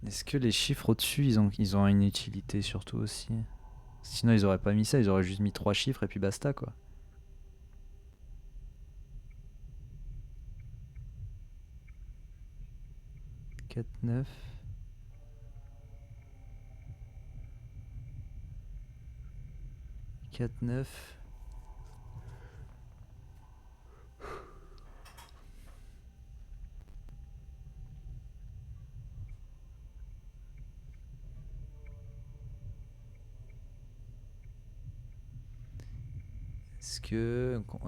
Est-ce que les chiffres au-dessus, ils ont une utilité surtout aussi ? Sinon, ils auraient pas mis ça, ils auraient juste mis 3 chiffres et puis basta quoi. 4, 9. 4, 9.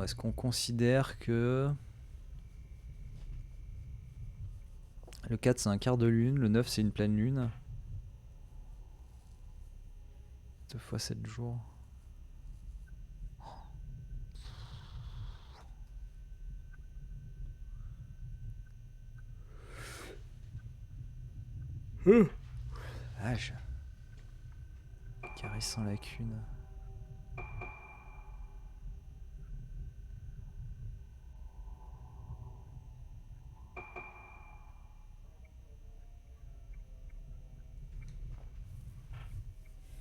Est-ce qu'on considère que le 4 c'est un quart de lune, le 9 c'est une pleine lune. 2 fois 7 jours. Vache. Carré sans lacune.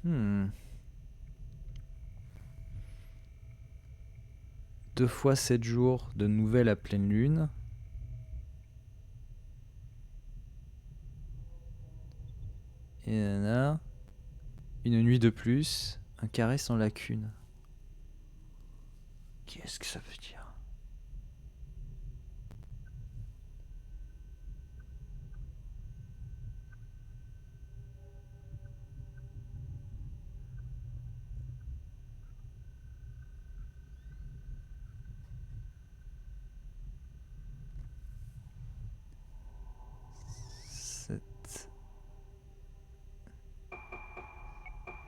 Hmm. 2 fois 7 jours de nouvelles à pleine lune. Et nana. Une nuit de plus. Un carré sans lacune. Qu'est-ce que ça veut dire ?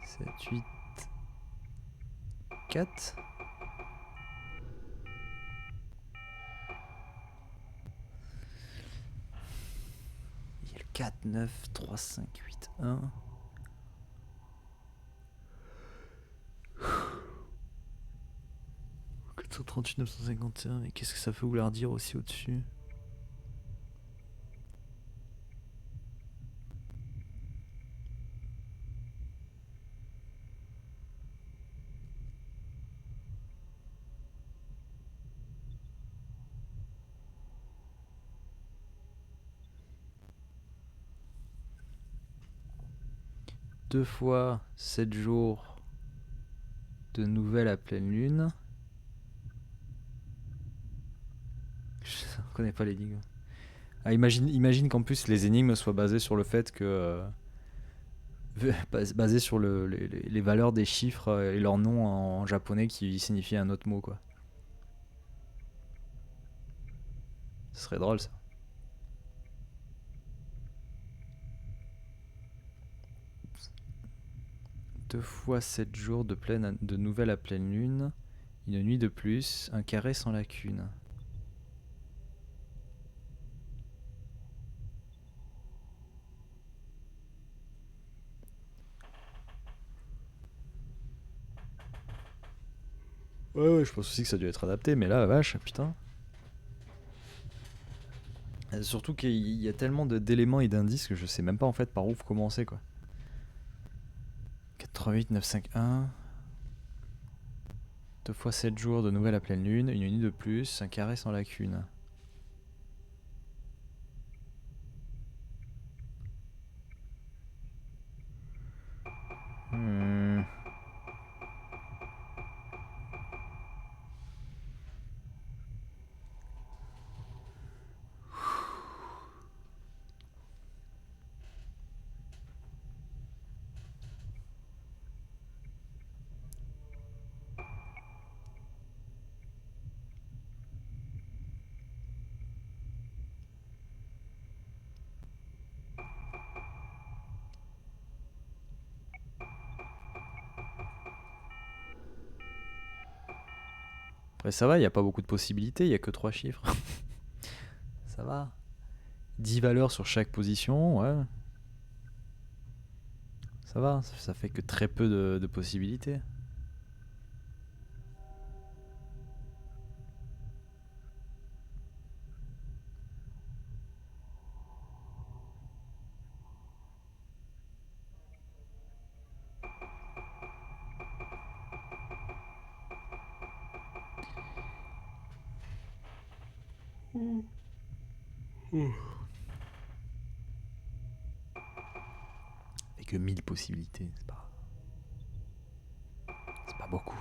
Sept, 8, 4. Il y a le 4, 9, 3, 5, 8, 1. « 438, 951, mais qu'est-ce que ça peut vouloir dire aussi au-dessus ? Deux fois 7 jours de nouvelles à pleine lune. Je ne connais pas l'énigme. Ah, imagine qu'en plus les énigmes soient basées sur le fait que basé sur les valeurs des chiffres et leur nom en japonais qui signifient un autre mot, quoi. Ce serait drôle, ça. 2 fois 7 jours de nouvelle à pleine lune, une nuit de plus, un carré sans lacune. Ouais, je pense aussi que ça a dû être adapté, mais là, vache, putain. Surtout qu'il y a tellement d'éléments et d'indices que je sais même pas en fait par où commencer, quoi. 4, 3, 8, 9, 5, 1. 2 fois 7 jours de nouvelle à pleine lune, une nuit de plus, un carré sans lacune. Hmm. Après ça va, il n'y a pas beaucoup de possibilités, il n'y a que 3 chiffres. Ça va. 10 valeurs sur chaque position, ouais. Ça va, ça fait que très peu de possibilités. Et que 1000 possibilités, c'est pas beaucoup.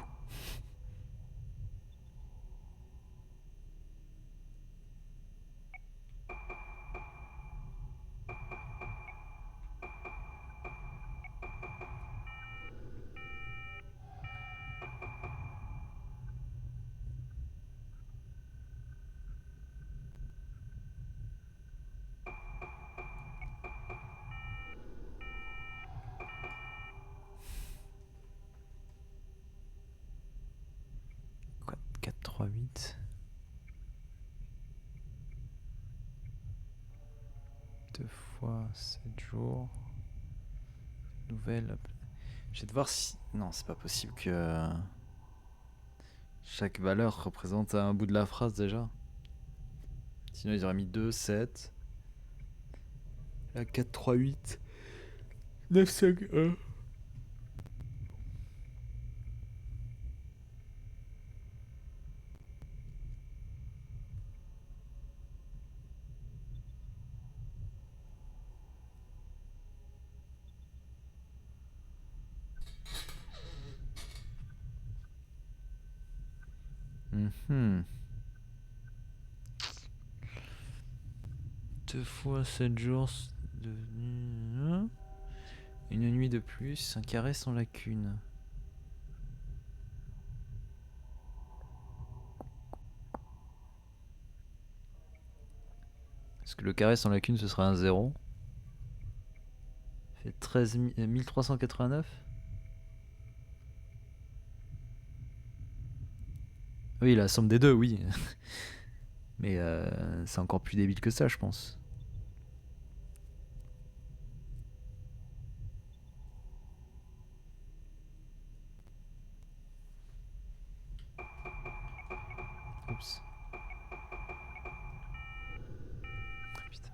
Quoi, 4, 3, 8. 2 fois 7 jours. Nouvelle. Je vais de voir si. Non, c'est pas possible que chaque valeur représente un bout de la phrase déjà. Sinon, ils auraient mis 2, 7. Là, 4, 3, 8. 9, 5, 1. Mhm. 2 fois 7 jours. Une nuit de plus, un carré sans lacune. Est-ce que le carré sans lacune ce sera un 0? Ça fait 13 1389. Oui, la somme des deux, oui. Mais c'est encore plus débile que ça, je pense. Oups. Putain.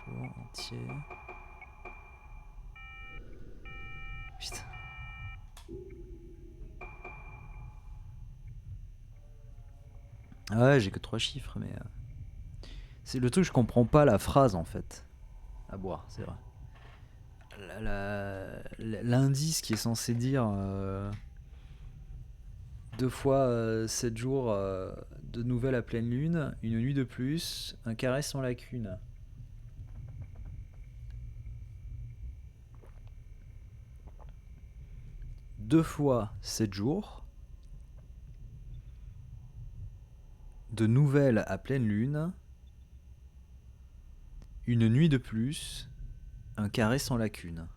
Jour entier. Putain. Ah ouais, j'ai que 3 chiffres, mais c'est le truc, je comprends pas la phrase en fait. À boire, c'est vrai. l'indice qui est censé dire 2 fois 7 jours de nouvelles à pleine lune, une nuit de plus, un carré sans lacune. Deux fois 7 jours de nouvelles à pleine lune, une nuit de plus, un carré sans lacune.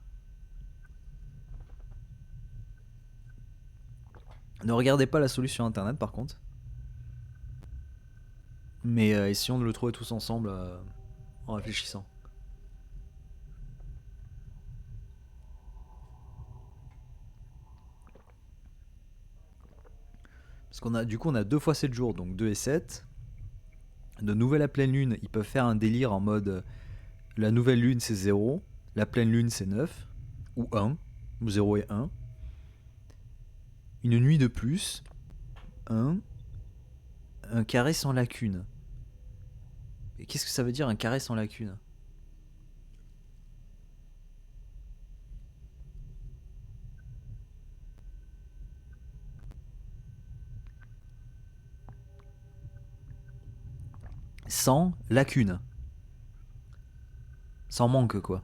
Ne regardez pas la solution sur internet par contre. Mais essayons de le trouver tous ensemble en réfléchissant. Parce qu'on a, du coup, on a 2 fois 7 jours, donc 2 et 7. De nouvelles à pleine lune, ils peuvent faire un délire en mode la nouvelle lune c'est 0, la pleine lune c'est 9, ou 1, ou 0 et 1. Une nuit de plus, 1, un carré sans lacune. Et qu'est-ce que ça veut dire un carré sans lacune? Sans lacune. Sans manque quoi.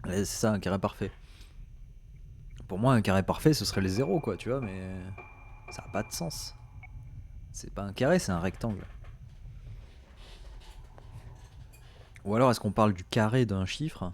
C'est ça un carré parfait. Pour moi un carré parfait ce serait les zéros quoi, tu vois, mais ça n'a pas de sens. C'est pas un carré, c'est un rectangle. Ou alors est-ce qu'on parle du carré d'un chiffre?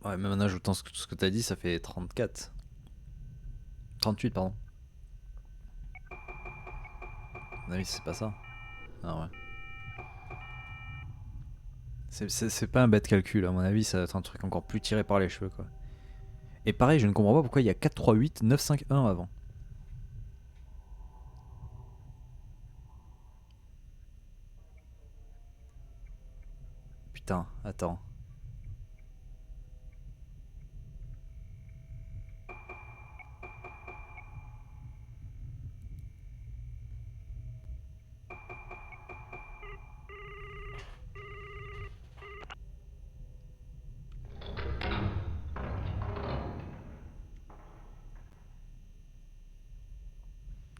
Ouais, même en ajoutant tout ce que t'as dit, ça fait 34. 38, pardon. À mon avis, c'est pas ça. Ah ouais. C'est pas un bête calcul, à mon avis, ça va être un truc encore plus tiré par les cheveux, quoi. Et pareil, je ne comprends pas pourquoi il y a 4, 3, 8, 9, 5, 1 avant. Putain, attends.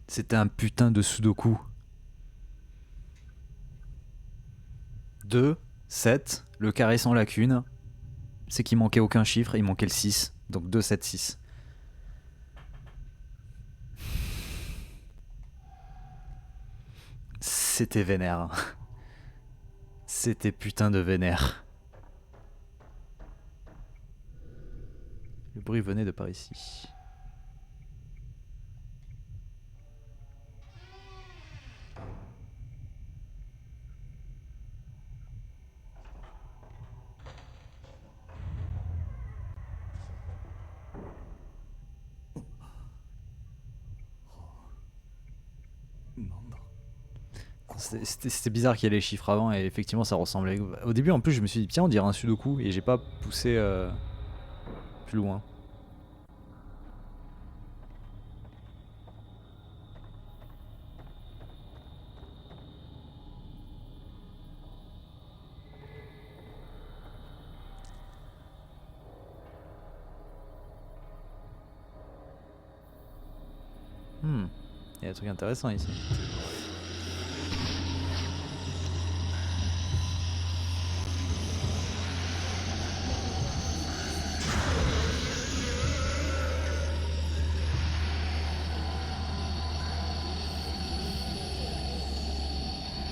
C'était un putain de sudoku. 2, 7, le carré sans lacune. C'est qu'il manquait aucun chiffre, il manquait le 6. Donc 2, 7, 6. C'était vénère. C'était putain de vénère. Le bruit venait de par ici. C'était bizarre qu'il y ait les chiffres avant et effectivement ça ressemblait. Au début en plus je me suis dit tiens on dirait un sudoku et j'ai pas poussé plus loin. Il y a des trucs intéressants ici.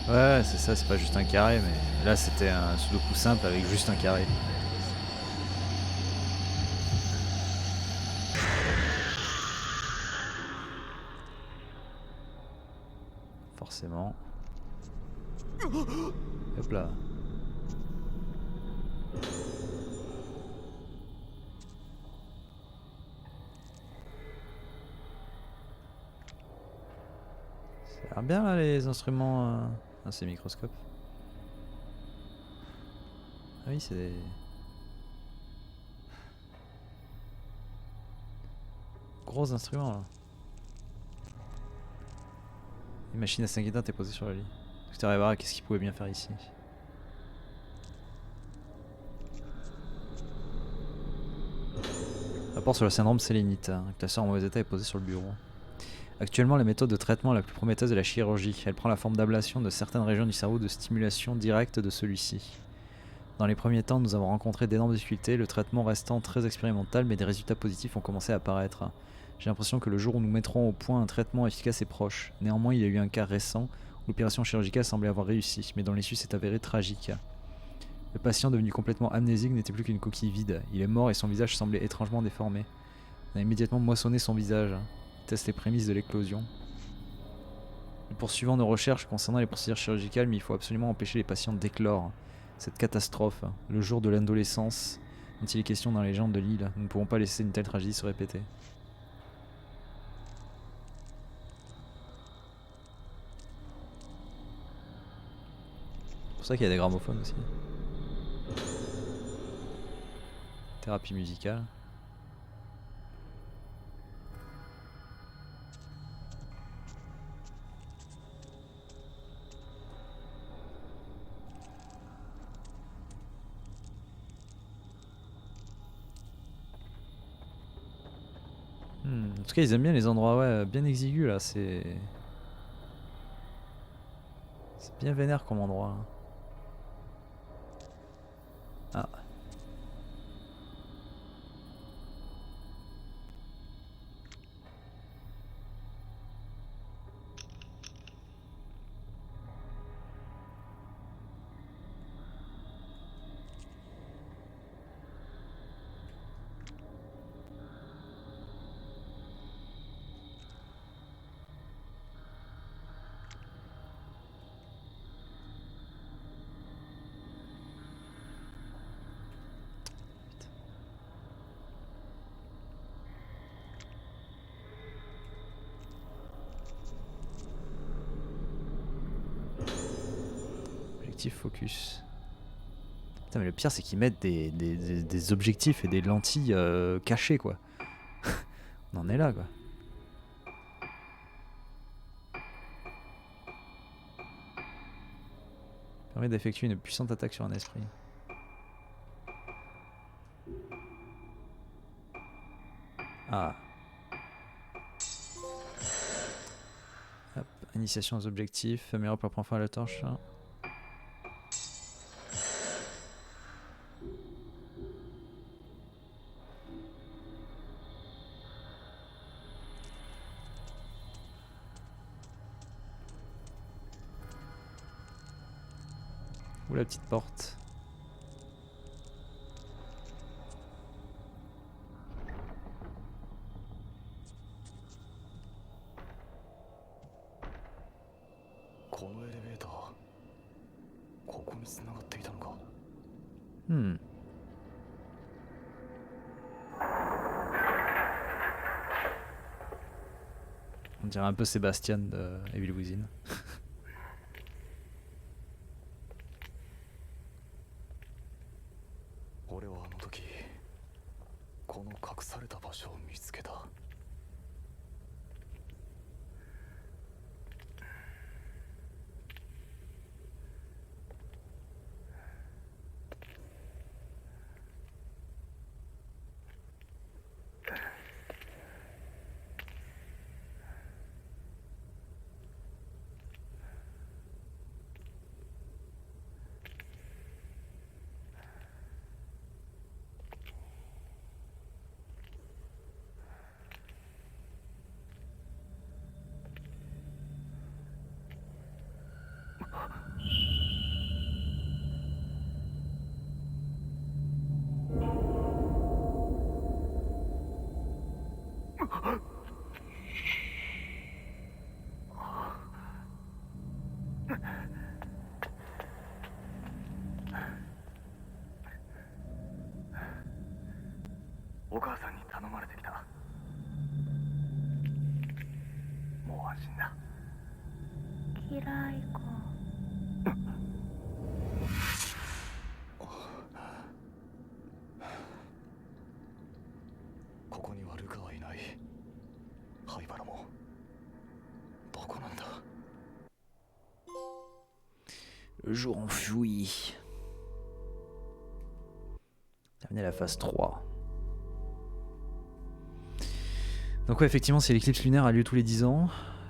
Ouais, c'est ça, c'est pas juste un carré, mais là c'était un sudoku simple avec juste un carré. Forcément. Hop là. Ça a l'air bien là les instruments. Ah, c'est microscope. Ah oui, c'est des... gros instruments là. Une machine à 5 éteintes est posée sur le lit. Tu arrives à voir qu'est-ce qu'il pouvait bien faire ici. Rapport sur le syndrome sélénite. Un classeur en mauvais état est posé sur le bureau. Actuellement, la méthode de traitement la plus prometteuse est la chirurgie. Elle prend la forme d'ablation de certaines régions du cerveau de stimulation directe de celui-ci. Dans les premiers temps, nous avons rencontré d'énormes difficultés, le traitement restant très expérimental, mais des résultats positifs ont commencé à apparaître. J'ai l'impression que le jour où nous mettrons au point un traitement efficace est proche. Néanmoins, il y a eu un cas récent où l'opération chirurgicale semblait avoir réussi, mais dont l'issue s'est avérée tragique. Le patient, devenu complètement amnésique, n'était plus qu'une coquille vide. Il est mort et son visage semblait étrangement déformé. On a immédiatement moissonné son visage. Teste les prémices de l'éclosion. Nous poursuivons nos recherches concernant les procédures chirurgicales, mais il faut absolument empêcher les patients d'éclore. Cette catastrophe, le jour de l'adolescence, dont il est question dans les légendes de l'île, nous ne pouvons pas laisser une telle tragédie se répéter. C'est pour ça qu'il y a des gramophones aussi. Thérapie musicale. En tout cas, ils aiment bien les endroits bien exigus là. C'est bien vénère comme endroit. Ah. Objectif focus. Putain, mais le pire, c'est qu'ils mettent des objectifs et des lentilles cachées, quoi. On en est là, quoi. Permet d'effectuer une puissante attaque sur un esprit. Ah. Hop, initiation aux objectifs, améliore pour la première fois à la torche. Ou la petite porte. Hmm. On dirait un peu Sébastien de Evil Within. 俺はあの時この隠された場所を見つけた。Le jour enfoui. Terminer la phase 3. Donc ouais, effectivement, c'est l'éclipse lunaire a lieu tous les 10 ans.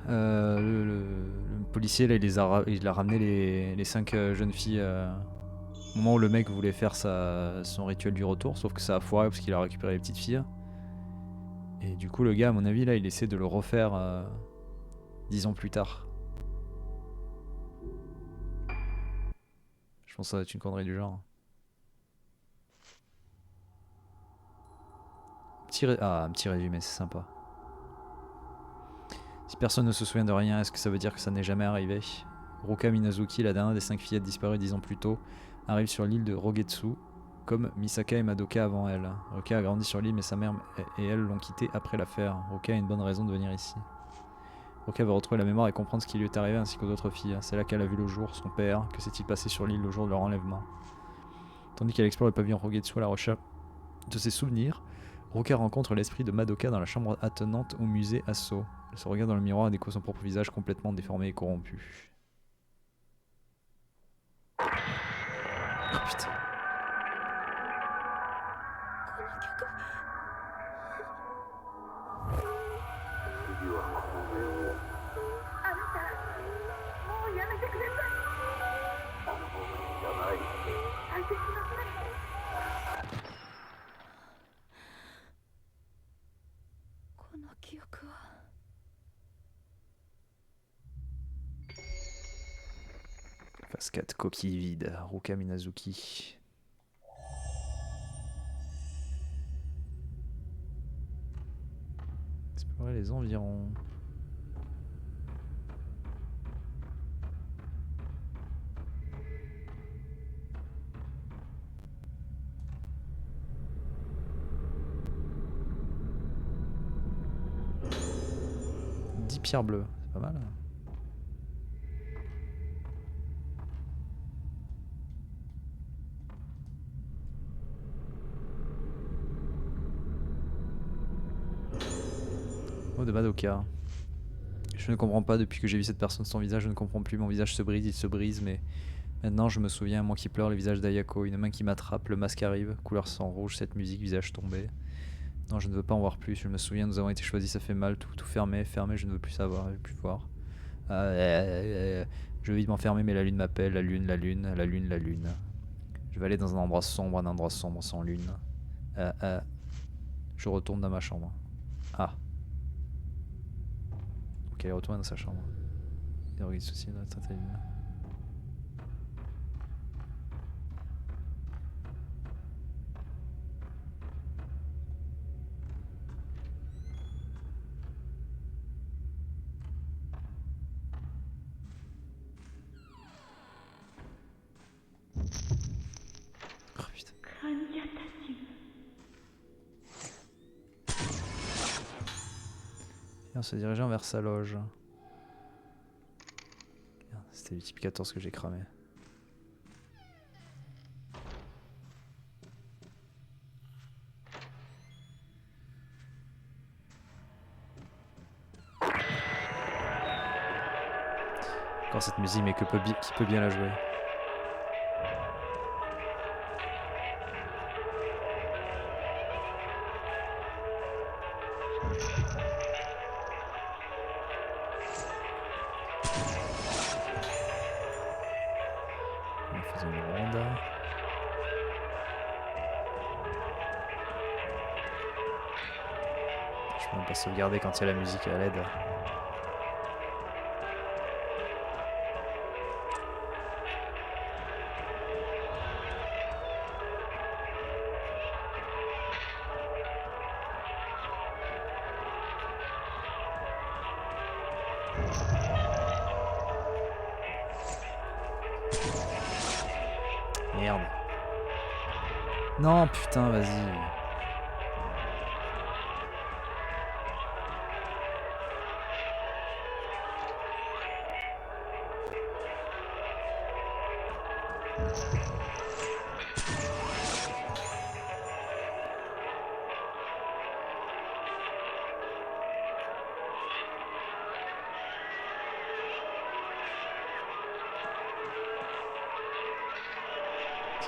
Le policier, là, il a ramené les 5 jeunes filles au moment où le mec voulait faire son rituel du retour, sauf que ça a foiré parce qu'il a récupéré les petites filles. Et du coup, le gars, à mon avis, là, il essaie de le refaire 10 ans plus tard. Je pense que ça va être une connerie du genre. Un petit résumé, c'est sympa. Si personne ne se souvient de rien, est-ce que ça veut dire que ça n'est jamais arrivé? Ruka Minazuki, la dernière des 5 fillettes disparues 10 ans plus tôt, arrive sur l'île de Rogetsu, comme Misaka et Madoka avant elle. Ruka a grandi sur l'île, mais sa mère et elle l'ont quittée après l'affaire. Ruka a une bonne raison de venir ici. Ruka veut retrouver la mémoire et comprendre ce qui lui est arrivé ainsi qu'aux autres filles. C'est là qu'elle a vu le jour, son père, que s'est-il passé sur l'île le jour de leur enlèvement. Tandis qu'elle explore le pavillon Rogetsu à la recherche de ses souvenirs, Ruka rencontre l'esprit de Madoka dans la chambre attenante au musée Asso. Elle se regarde dans le miroir et découvre son propre visage complètement déformé et corrompu. Oh putain. Phase 4, coquille vide, Ruka Minazuki. Explorer les environs. Pierre bleue, c'est pas mal. Oh, de Madoka. Je ne comprends pas, depuis que j'ai vu cette personne sans visage, je ne comprends plus. Mon visage se brise, il se brise, mais maintenant je me souviens, moi qui pleure, le visage d'Ayako, une main qui m'attrape, le masque arrive, couleur sang rouge, cette musique, visage tombé. Non, je ne veux pas en voir plus, je me souviens, nous avons été choisis, ça fait mal, tout fermé, je ne veux plus savoir, je veux plus voir. Je veux vite m'enfermer, mais la lune m'appelle, la lune. Je vais aller dans un endroit sombre sans lune. Je retourne dans ma chambre. Ah. Ok, elle retourne dans sa chambre. Il y a de soucis dans notre lune. Oh putain. Et en se dirigeant vers sa loge. C'était le type 14 que j'ai cramé. Encore cette musique, mais qui peut bien la jouer. Faisons une ronde. Je peux même pas sauvegarder quand il y a la musique à l'aide. Merde. Non, putain, vas-y.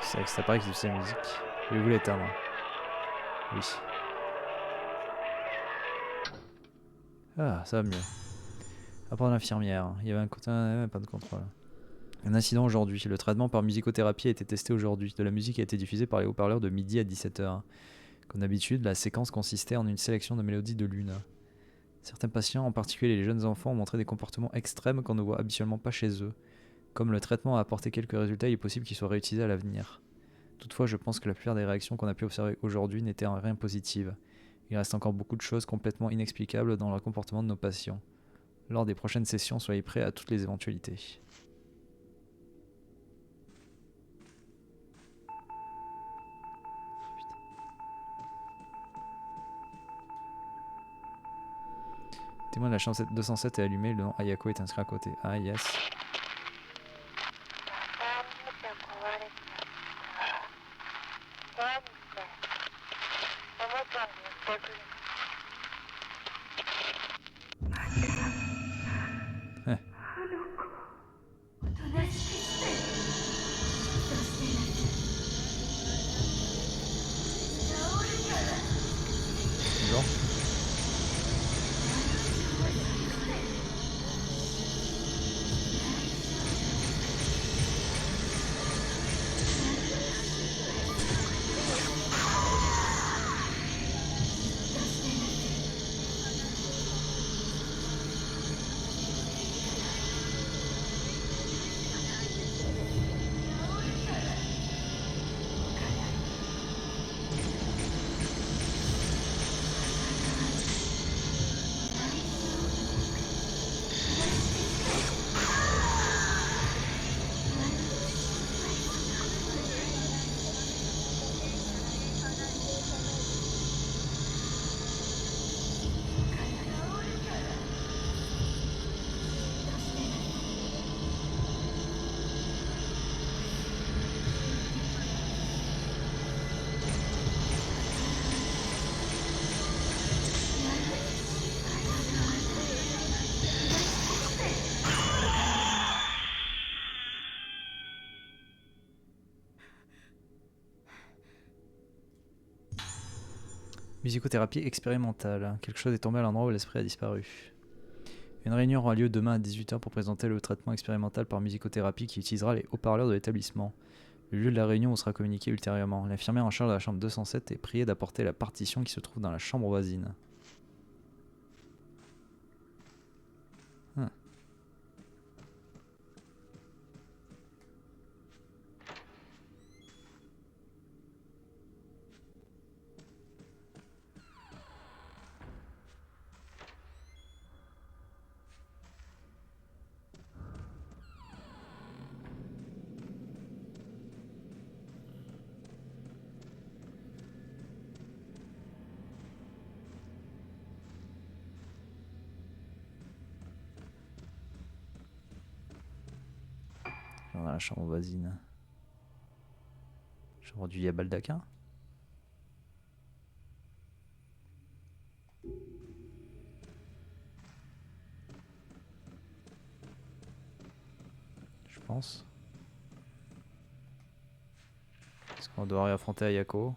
C'est avec cet appareil qui diffuse la musique. Voulez-vous l'éteindre? Oui. Ah, ça va mieux. Rapport de l'infirmière. Il y avait un côté, pas de contrôle. Un incident aujourd'hui. Le traitement par musicothérapie a été testé aujourd'hui. De la musique a été diffusée par les haut-parleurs de midi à 17h. Comme d'habitude, la séquence consistait en une sélection de mélodies de Luna. Certains patients, en particulier les jeunes enfants, ont montré des comportements extrêmes qu'on ne voit habituellement pas chez eux. Comme le traitement a apporté quelques résultats, il est possible qu'il soit réutilisé à l'avenir. Toutefois, je pense que la plupart des réactions qu'on a pu observer aujourd'hui n'étaient en rien positives. Il reste encore beaucoup de choses complètement inexplicables dans le comportement de nos patients. Lors des prochaines sessions, soyez prêts à toutes les éventualités. Le témoin de la chambre 207 est allumé, le nom Ayako est inscrit à côté. Ah yes. Bonjour. Musicothérapie expérimentale. Quelque chose est tombé à l'endroit où l'esprit a disparu. Une réunion aura lieu demain à 18h pour présenter le traitement expérimental par musicothérapie qui utilisera les haut-parleurs de l'établissement. Le lieu de la réunion vous sera communiqué ultérieurement. L'infirmière en charge de la chambre 207 est priée d'apporter la partition qui se trouve dans la chambre voisine. Dans la chambre voisine. Chambre du Yabaldaka. Je pense. Est-ce qu'on doit réaffronter Ayako?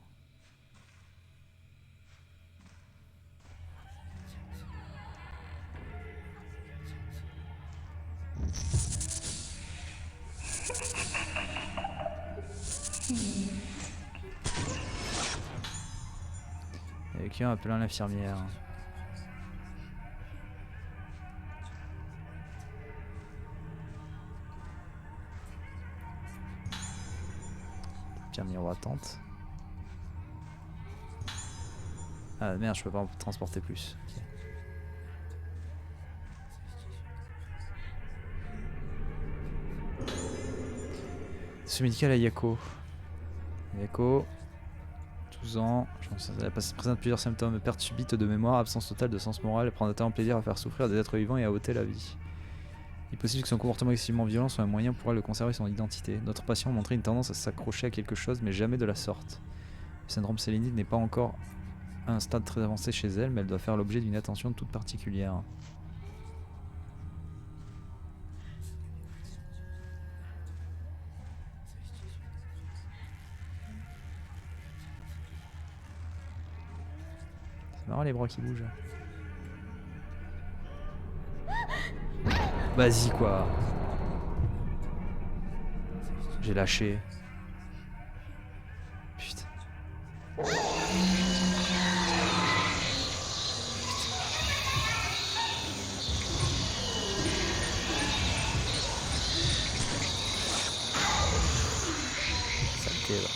Et qui a appelé l'infirmière. Tiens, miroitante. Ah merde, je peux pas en transporter plus. Okay. Ce médical à Yako. Yako, 12 ans, elle présente plusieurs symptômes, perte subite de mémoire, absence totale de sens moral, elle prend notamment plaisir à faire souffrir des êtres vivants et à ôter la vie. Il est possible que son comportement excessivement violent soit un moyen pour elle de conserver son identité. Notre patient montrait une tendance à s'accrocher à quelque chose, mais jamais de la sorte. Le syndrome sélénite n'est pas encore à un stade très avancé chez elle, mais elle doit faire l'objet d'une attention toute particulière. C'est marrant les bras qui bougent. Vas-y quoi. J'ai lâché. Putain. Saleté là.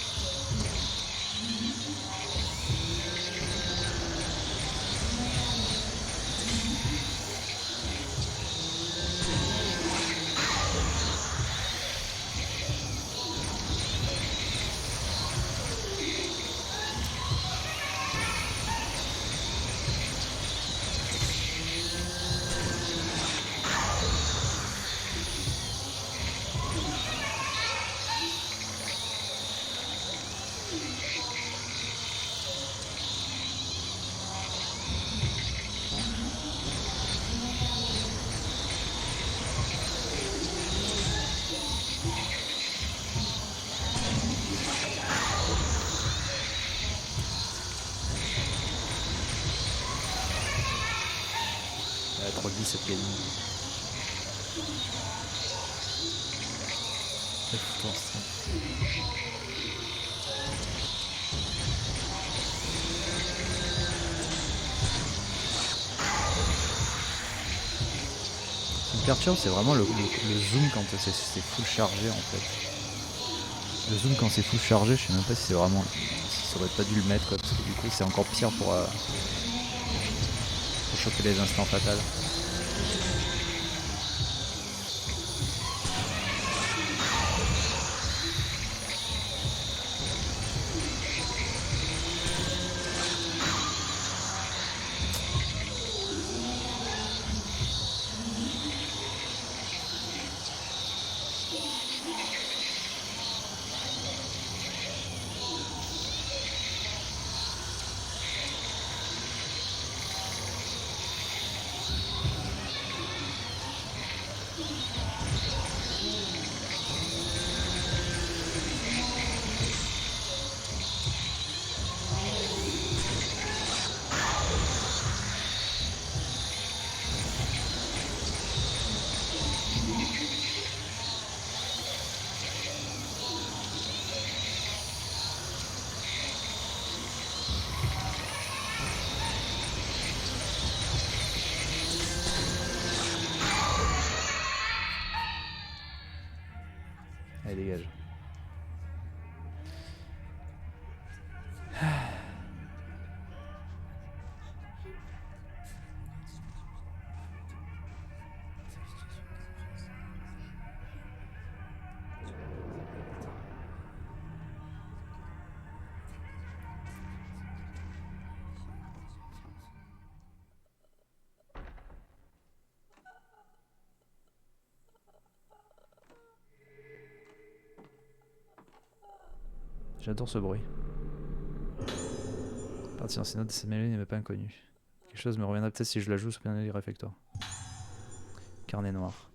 Elle a trop dit cette gamine. Elle fout en stream. Ce qui me perturbe, c'est vraiment le zoom quand c'est full chargé en fait. Le zoom quand c'est full chargé, je sais même pas si c'est vraiment. Si ça aurait pas dû le mettre quoi, parce que du coup c'est encore pire pour choper les instants fatals. Allez, dégage. J'adore ce bruit. Partie ancienne de cette mélodie n'est pas inconnue. Quelque chose me reviendra peut-être si je la joue sous piano du réfectoire. Carnet noir.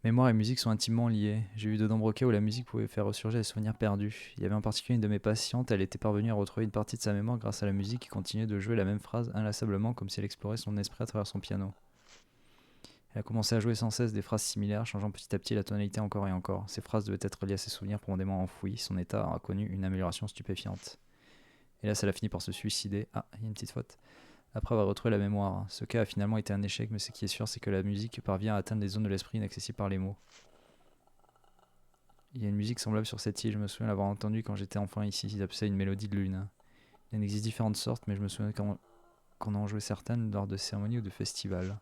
Mémoire et musique sont intimement liées. J'ai eu de nombreux cas où la musique pouvait faire ressurgir des souvenirs perdus. Il y avait en particulier une de mes patientes, elle était parvenue à retrouver une partie de sa mémoire grâce à la musique qui continuait de jouer la même phrase inlassablement comme si elle explorait son esprit à travers son piano. Elle a commencé à jouer sans cesse des phrases similaires, changeant petit à petit la tonalité encore et encore. Ces phrases devaient être liées à ses souvenirs profondément enfouis. Son état a connu une amélioration stupéfiante. Et là, elle a fini par se suicider. Ah, il y a une petite faute. Après avoir retrouvé la mémoire. Ce cas a finalement été un échec, mais ce qui est sûr, c'est que la musique parvient à atteindre des zones de l'esprit inaccessibles par les mots. Il y a une musique semblable sur cette île, je me souviens l'avoir entendue quand j'étais enfant ici, ils appelaient ça une mélodie de lune. Il en existe différentes sortes, mais je me souviens qu'on en jouait certaines lors de cérémonies ou de festivals.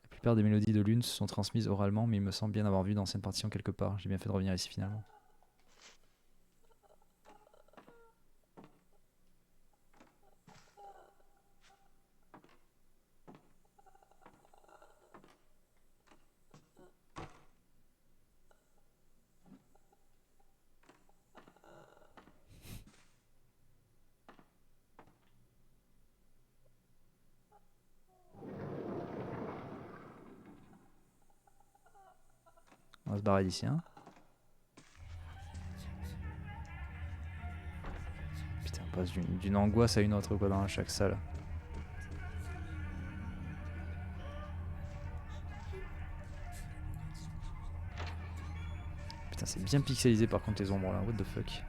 La plupart des mélodies de lune se sont transmises oralement, mais il me semble bien avoir vu d'anciennes partitions quelque part. J'ai bien fait de revenir ici finalement. On va se barrer d'ici, hein. passe d'une angoisse à une autre quoi dans chaque salle. Putain, c'est bien pixelisé par contre les ombres là, what the fuck.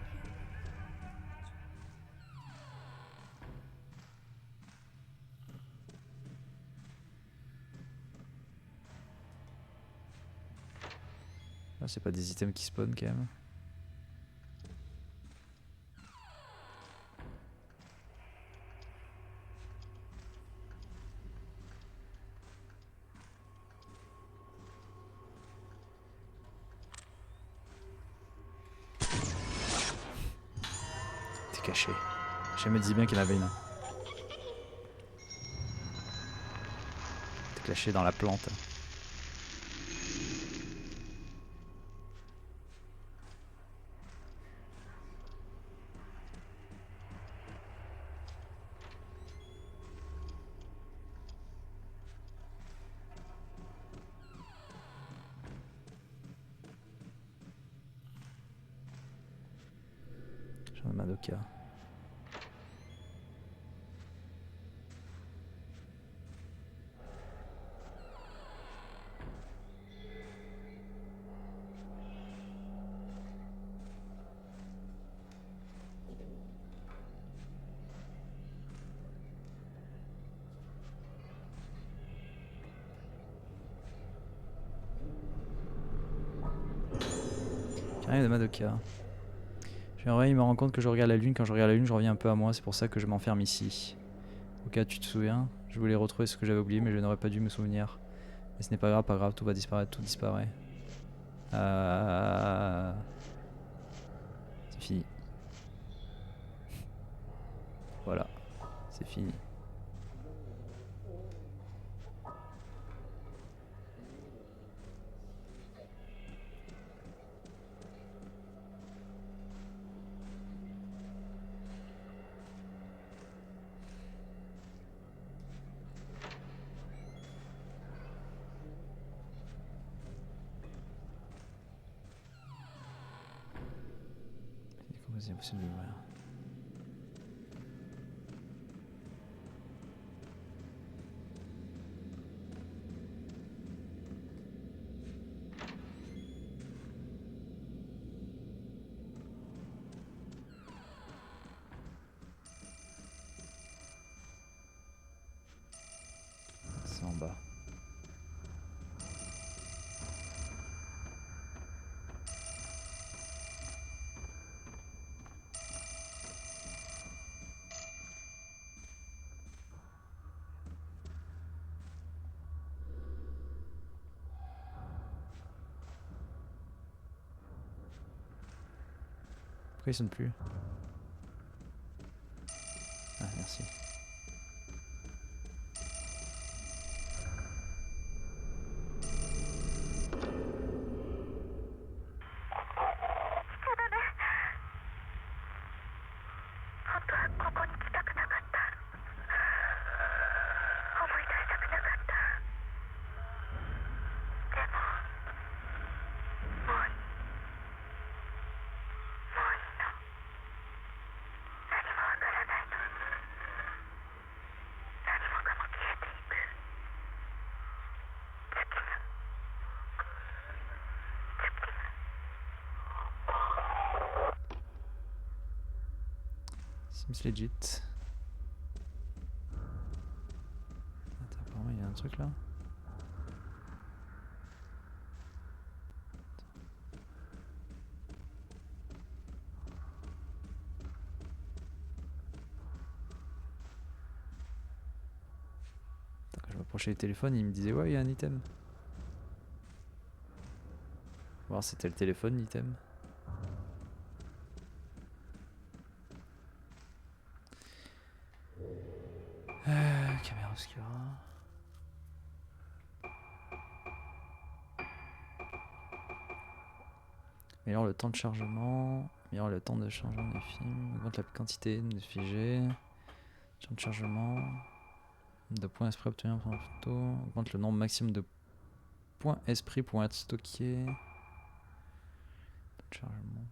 Là, c'est pas des items qui spawnent quand même. T'es caché. Je me dis bien qu'il y en avait une. T'es caché dans la plante. J'en ai Madoka. Carré de Madoka. Il me rend compte que je regarde la lune. Quand je regarde la lune, je reviens un peu à moi. C'est pour ça que je m'enferme ici. Ok, tu te souviens? Je voulais retrouver ce que j'avais oublié, mais je n'aurais pas dû me souvenir. Mais ce n'est pas grave, tout va disparaître, tout disparaît. C'est fini. Voilà, c'est fini. Comment c'est possible de l'ouvrir? C'est en bas. Pourquoi il sonne plus? Ah, merci. Seems legit. Attends, apparemment il y a un truc là. Attends, quand je m'approchais du téléphone, il me disait ouais, il y a un item. Voir si c'était le téléphone, l'item. Caméra obscura. Meilleur le temps de chargement. Meilleur le temps de chargement des films. Augmente la quantité de figés. Temps de chargement. De points esprit obtenus pendant la photo. Augmente le nombre maximum de points esprit pour être stocké. Temps de chargement.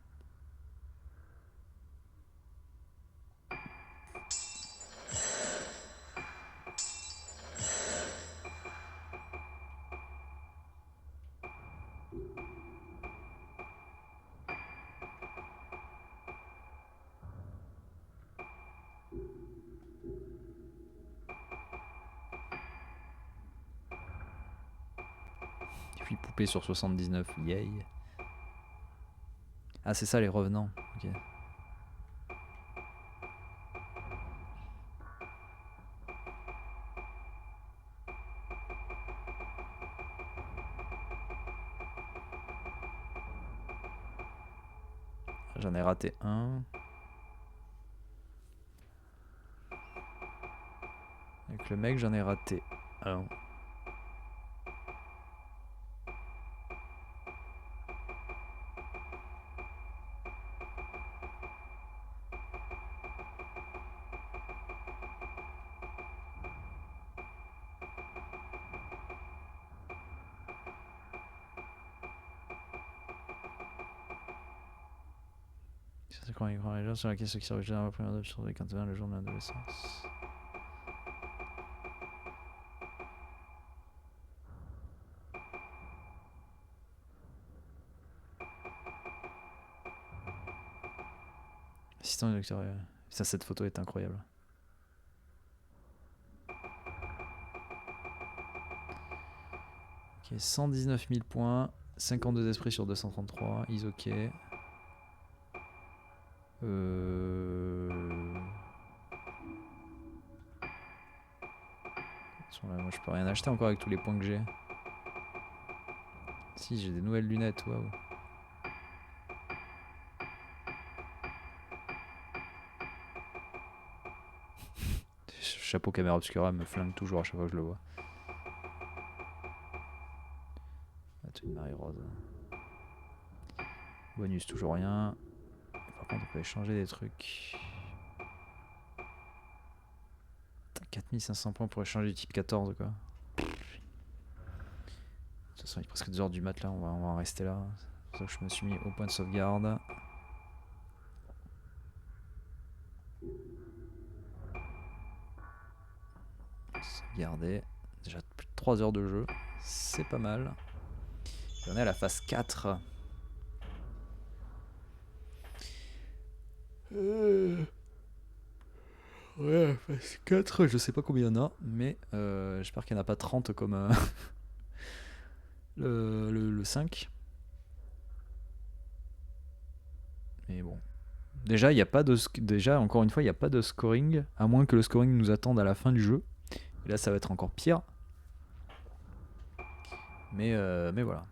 puis poupée sur 79, yay. Ah c'est ça les revenants, ok. J'en ai raté un. Avec le mec j'en ai raté un. C'est quand il prend les gens sur la question qui s'est dans la première dose sur les 51 le jour de l'adolescence. Assistant du docteur. Ça, cette photo est incroyable. Ok, 119 000 points, 52 esprits sur 233, is ok. Moi je peux rien acheter encore avec tous les points que j'ai. Si, j'ai des nouvelles lunettes, waouh. Chapeau caméra obscura me flingue toujours à chaque fois que je le vois. Une Marie-Rose. Bonus, toujours rien. Par contre, on peut échanger des trucs. 4500 points pour échanger du type 14, quoi. De toute façon, il est presque 2h du mat là, on va en rester là. C'est pour ça que je me suis mis au point de sauvegarde. Sauvegarder. Déjà plus de 3 heures de jeu. C'est pas mal. Et on est à la phase 4. Ouais, la phase 4, je sais pas combien il y en a, mais j'espère qu'il n'y en a pas 30 comme le 5. Mais bon. Déjà, il y a pas de déjà encore une fois, il n'y a pas de scoring, à moins que le scoring nous attende à la fin du jeu. Et là, ça va être encore pire. Mais voilà.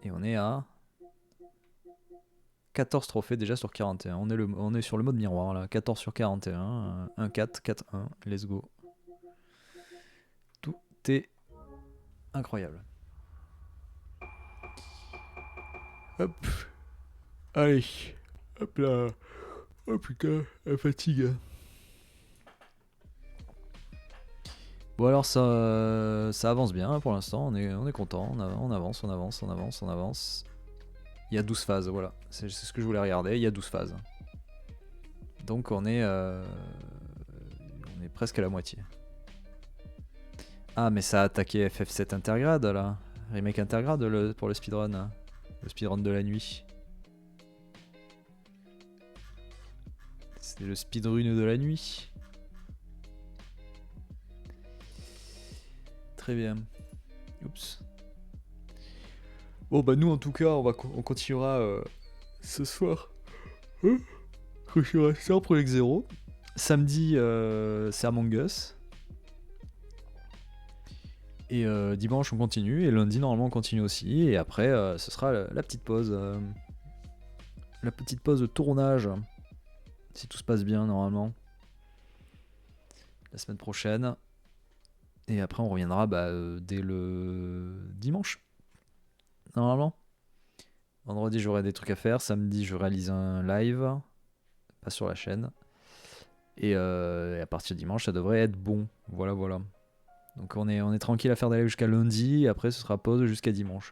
Et on est à 14 trophées déjà sur 41. On est sur le mode miroir là. 14 sur 41. 1-4, 4-1. Let's go. Tout est incroyable. Hop. Allez. Hop là. Oh putain, la fatigue. Bon alors ça avance bien pour l'instant, on est content, on avance. Il y a 12 phases, voilà, c'est ce que je voulais regarder, il y a 12 phases. Donc on est presque à la moitié. Ah mais ça a attaqué FF7 Intergrade là, remake Intergrade pour le speedrun, hein. Le speedrun de la nuit. C'était le speedrun de la nuit. Très bien. Oups. Bon bah nous en tout cas on continuera ce soir. On continuera sur Project Zero. Samedi c'est Among Us. Et dimanche on continue. Et lundi normalement on continue aussi. Et après ce sera la petite pause. La petite pause de tournage. Si tout se passe bien normalement. La semaine prochaine. Et après on reviendra dès le dimanche. Normalement. Vendredi j'aurai des trucs à faire. Samedi je réalise un live. Pas sur la chaîne. Et à partir de dimanche ça devrait être bon. Voilà. Donc on est tranquille à faire d'aller jusqu'à lundi. Et après ce sera pause jusqu'à dimanche.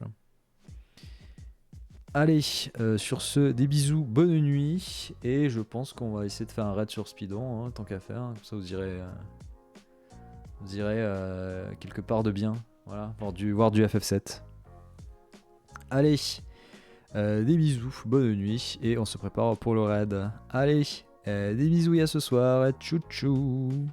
Allez, sur ce, des bisous, bonne nuit. Et je pense qu'on va essayer de faire un raid sur Speedon, hein, tant qu'à faire. Comme ça vous irez quelque part de bien. Voilà, voir du FF7. Allez, des bisous, bonne nuit. Et on se prépare pour le raid. Allez, des bisous à ce soir. Tchou tchou.